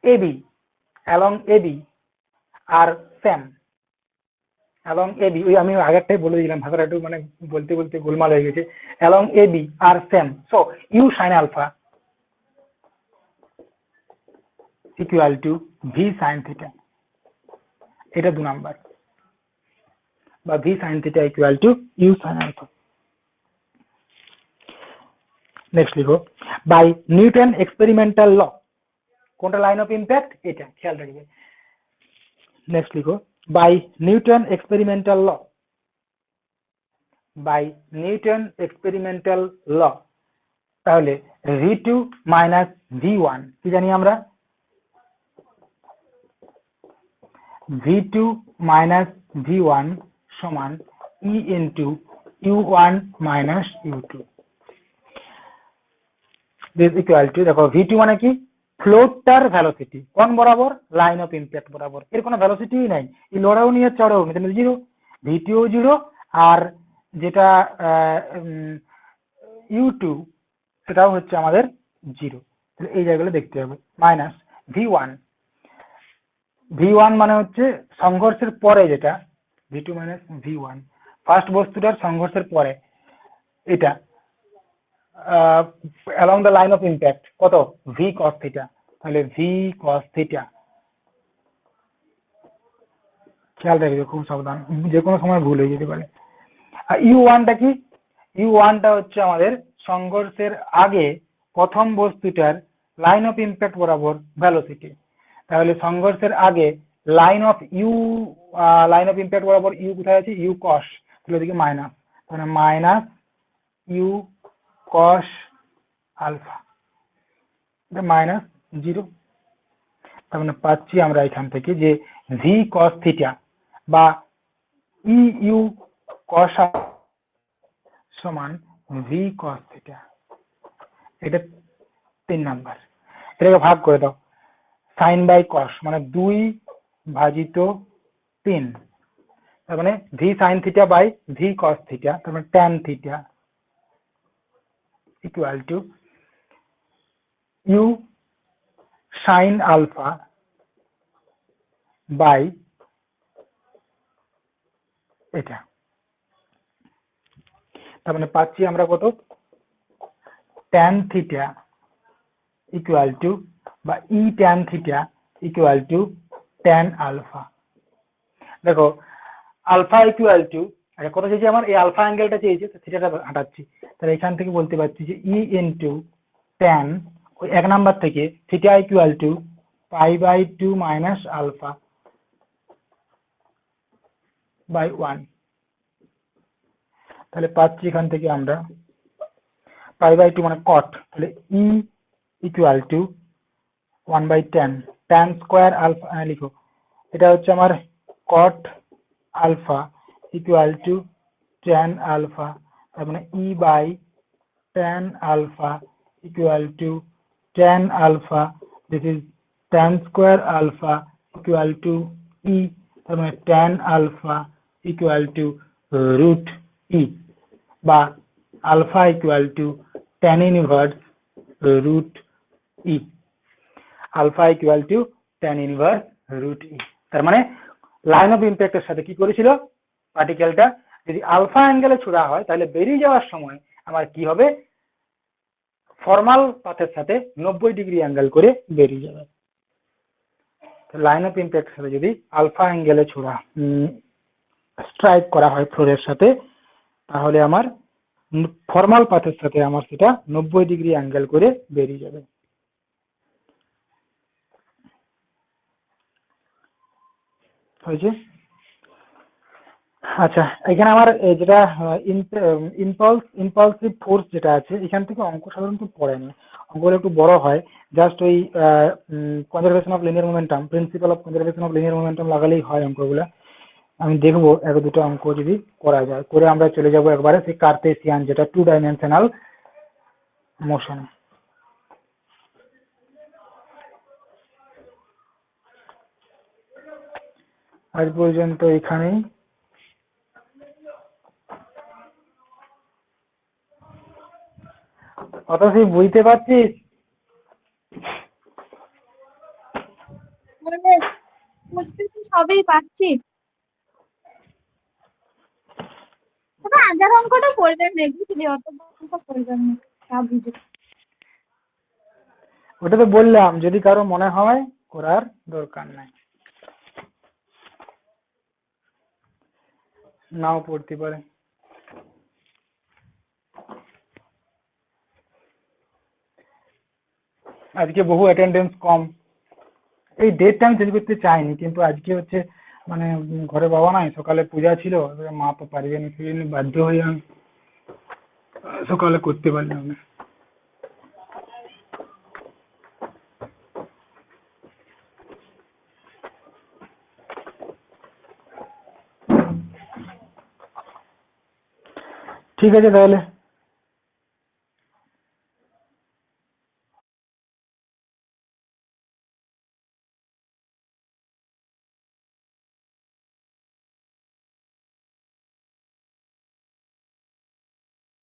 S1: AB are same, along AB ওই আমি আগেরটাই বলে দিলাম, ভাষাটা একটু মানে বলতে বলতে গোলমাল হয়ে গেছে। along AB are same, so u sin alpha equal to v sin theta, এটা 2 নাম্বার, বা v sin theta equal to u sin alpha। Next লিখো বাই নিউটন এক্সপেরিমেন্টাল ল, কোনটা লাইন অফ ইম্প্যাক্ট এটা খেয়াল রাখবে। নেক্সট লিখো by Newton experimental law, by Newton experimental law, তাহলে v2 minus v1 কি জানি আমরা v2 মাইনাস v1 সমান e into u1 minus u2 this equal to, দেখো v2 মানে কি ফ্লোটার ভেলোসিটি কোন বরাবর লাইন অফ ইম্প্যাক্ট বরাবর, এর কোনো ভেলোসিটি নাই, এই লড়াও নিয়ে চড়াও নিয়ে, তাহলে জিরো, v2 জিরো, আর যেটা u2 সেটাও হচ্ছে আমাদের জিরো, তাহলে এই জায়গাগুলো দেখতে হবে। মাইনাস v1 মানে হচ্ছে সংঘর্ষের পরে যেটা v2 মাইনাস v1 ফার্স্ট বস্তুটার সংঘর্ষের পরে এটা along the line of impact কত v cos theta, তাহলে v cos theta খেয়াল রাখবে, খুব সাবধান, যে কোনো সময় ভুল হয়ে যেতে পারে। আর u1টা কি, u1টা হচ্ছে আমাদের সংঘর্ষের আগে প্রথম বস্তুটার লাইন অফ ইম্প্যাক্ট বরাবর ভেলোসিটি, তাহলে সংঘর্ষের আগে লাইন অফ ইম্প্যাক্ট বরাবর ইউ কোথায় আছে ইউ কস, তাহলে এদিকে মাইনাস, তাহলে minus u cos alpha, minus 0। তার মানে পাচ্ছি আমরা এখান থেকে যে ভি কস থিটা বা ই ইউ কস সমান ভি কস থিটা, এটা 3 নাম্বার। এটাকে ভাগ করে দাও, সাইন বাই কস মানে 2/3, তার মানে v sine theta by v cos theta, তার মানে tan theta equal to u sine alpha by এটা। তার মানে পাচ্ছি আমরা কত, ট্যান থিটা ইকুয়াল টু বা e tan theta equal to tan alpha. দেখো আলফা ইকুয়াল টু কত চেয়েছি আমার, এই আলফা অ্যাঙ্গেলটা চেয়েছে, থিটাটা হাঁটাচ্ছি, তাহলে এখান থেকে বলতে পারছি যে ই ইন্টু ট্যান ওই 1 নাম্বার থেকে theta equal to π/2 minus alpha by 1। তাহলে পাচ্ছি এখান থেকে আমরা π/2 মানে কট, তাহলে e equal to 1/10 tan square alpha, লিখো এটা হচ্ছে আমার cot alpha equal to tan alpha, তার মানে e by tan alpha equal to tan alpha, this is tan square alpha equal to e, তার মানে tan alpha equal to root e, বা alpha equal to tan inverse root e, alpha equal to tan inverse root e. তার মানে line of ইম্প্যাক্টের সাথে কি করেছিল, পার্টিকেলটা যদি alpha অ্যাঙ্গেলে ছোড়া হয় তাহলে বেরিয়ে যাওয়ার সময় আমার কি হবে, ফর্মাল পাথের সাথে 90° অ্যাঙ্গেল করে বেরিয়ে যাবে। লাইন অফ ইম্প্যাক্টের সাথে যদি আলফা অ্যাঙ্গেলে ছোড়া স্ট্রাইক করা হয় ফ্লোরের সাথে, তাহলে আমার ফর্মাল পাথের সাথে আমার সেটা 90° অ্যাঙ্গেল করে বেরিয়ে যাবে। হয়েছে? আচ্ছা, এখানে আমার যেটা ইম্পালসিভ ফোর্স যেটা আছে, এখান থেকে অঙ্ক সাধারণত পড়ে না, অঙ্কগুলো একটু বড় হয়, জাস্ট ওই conservation of linear momentum, principle of conservation of linear momentum লাগালেই হয় অঙ্কগুলো। আমি দেখবো 1-2টা অঙ্ক যদি করা যায়, করে আমরা চলে যাব একবারে সেই কার্তেসিয়ান যেটা 2 ডাইমেনশনাল মোশন। আজ পর্যন্ত এখানেই। অত তুই বুঝতে পারছিস?
S4: মানে বুঝতে তো সবই পাচ্ছি, তবে আগের অঙ্কটা পড়বেন না, বুঝলি, অত অঙ্ক পড়বেন না, তা বুঝে।
S1: ওটা তো বললাম, যদি কারো মনে হয় করার দরকার নাই, নাও পড়তে পারে। আজকে বহু অ্যাটেন্ডেন্স কম, এই ডেটটা আমি চেঞ্জ করতে চাইনি, কিন্তু আজকে হচ্ছে মানে ঘরে বাবা নাই, সকালে পূজা ছিল, এবারে মা তো পারবে না, সেই জন্য বাধ্য হয়ে আমি সকালে করতে পারলাম না। ঠিক আছে তাহলে।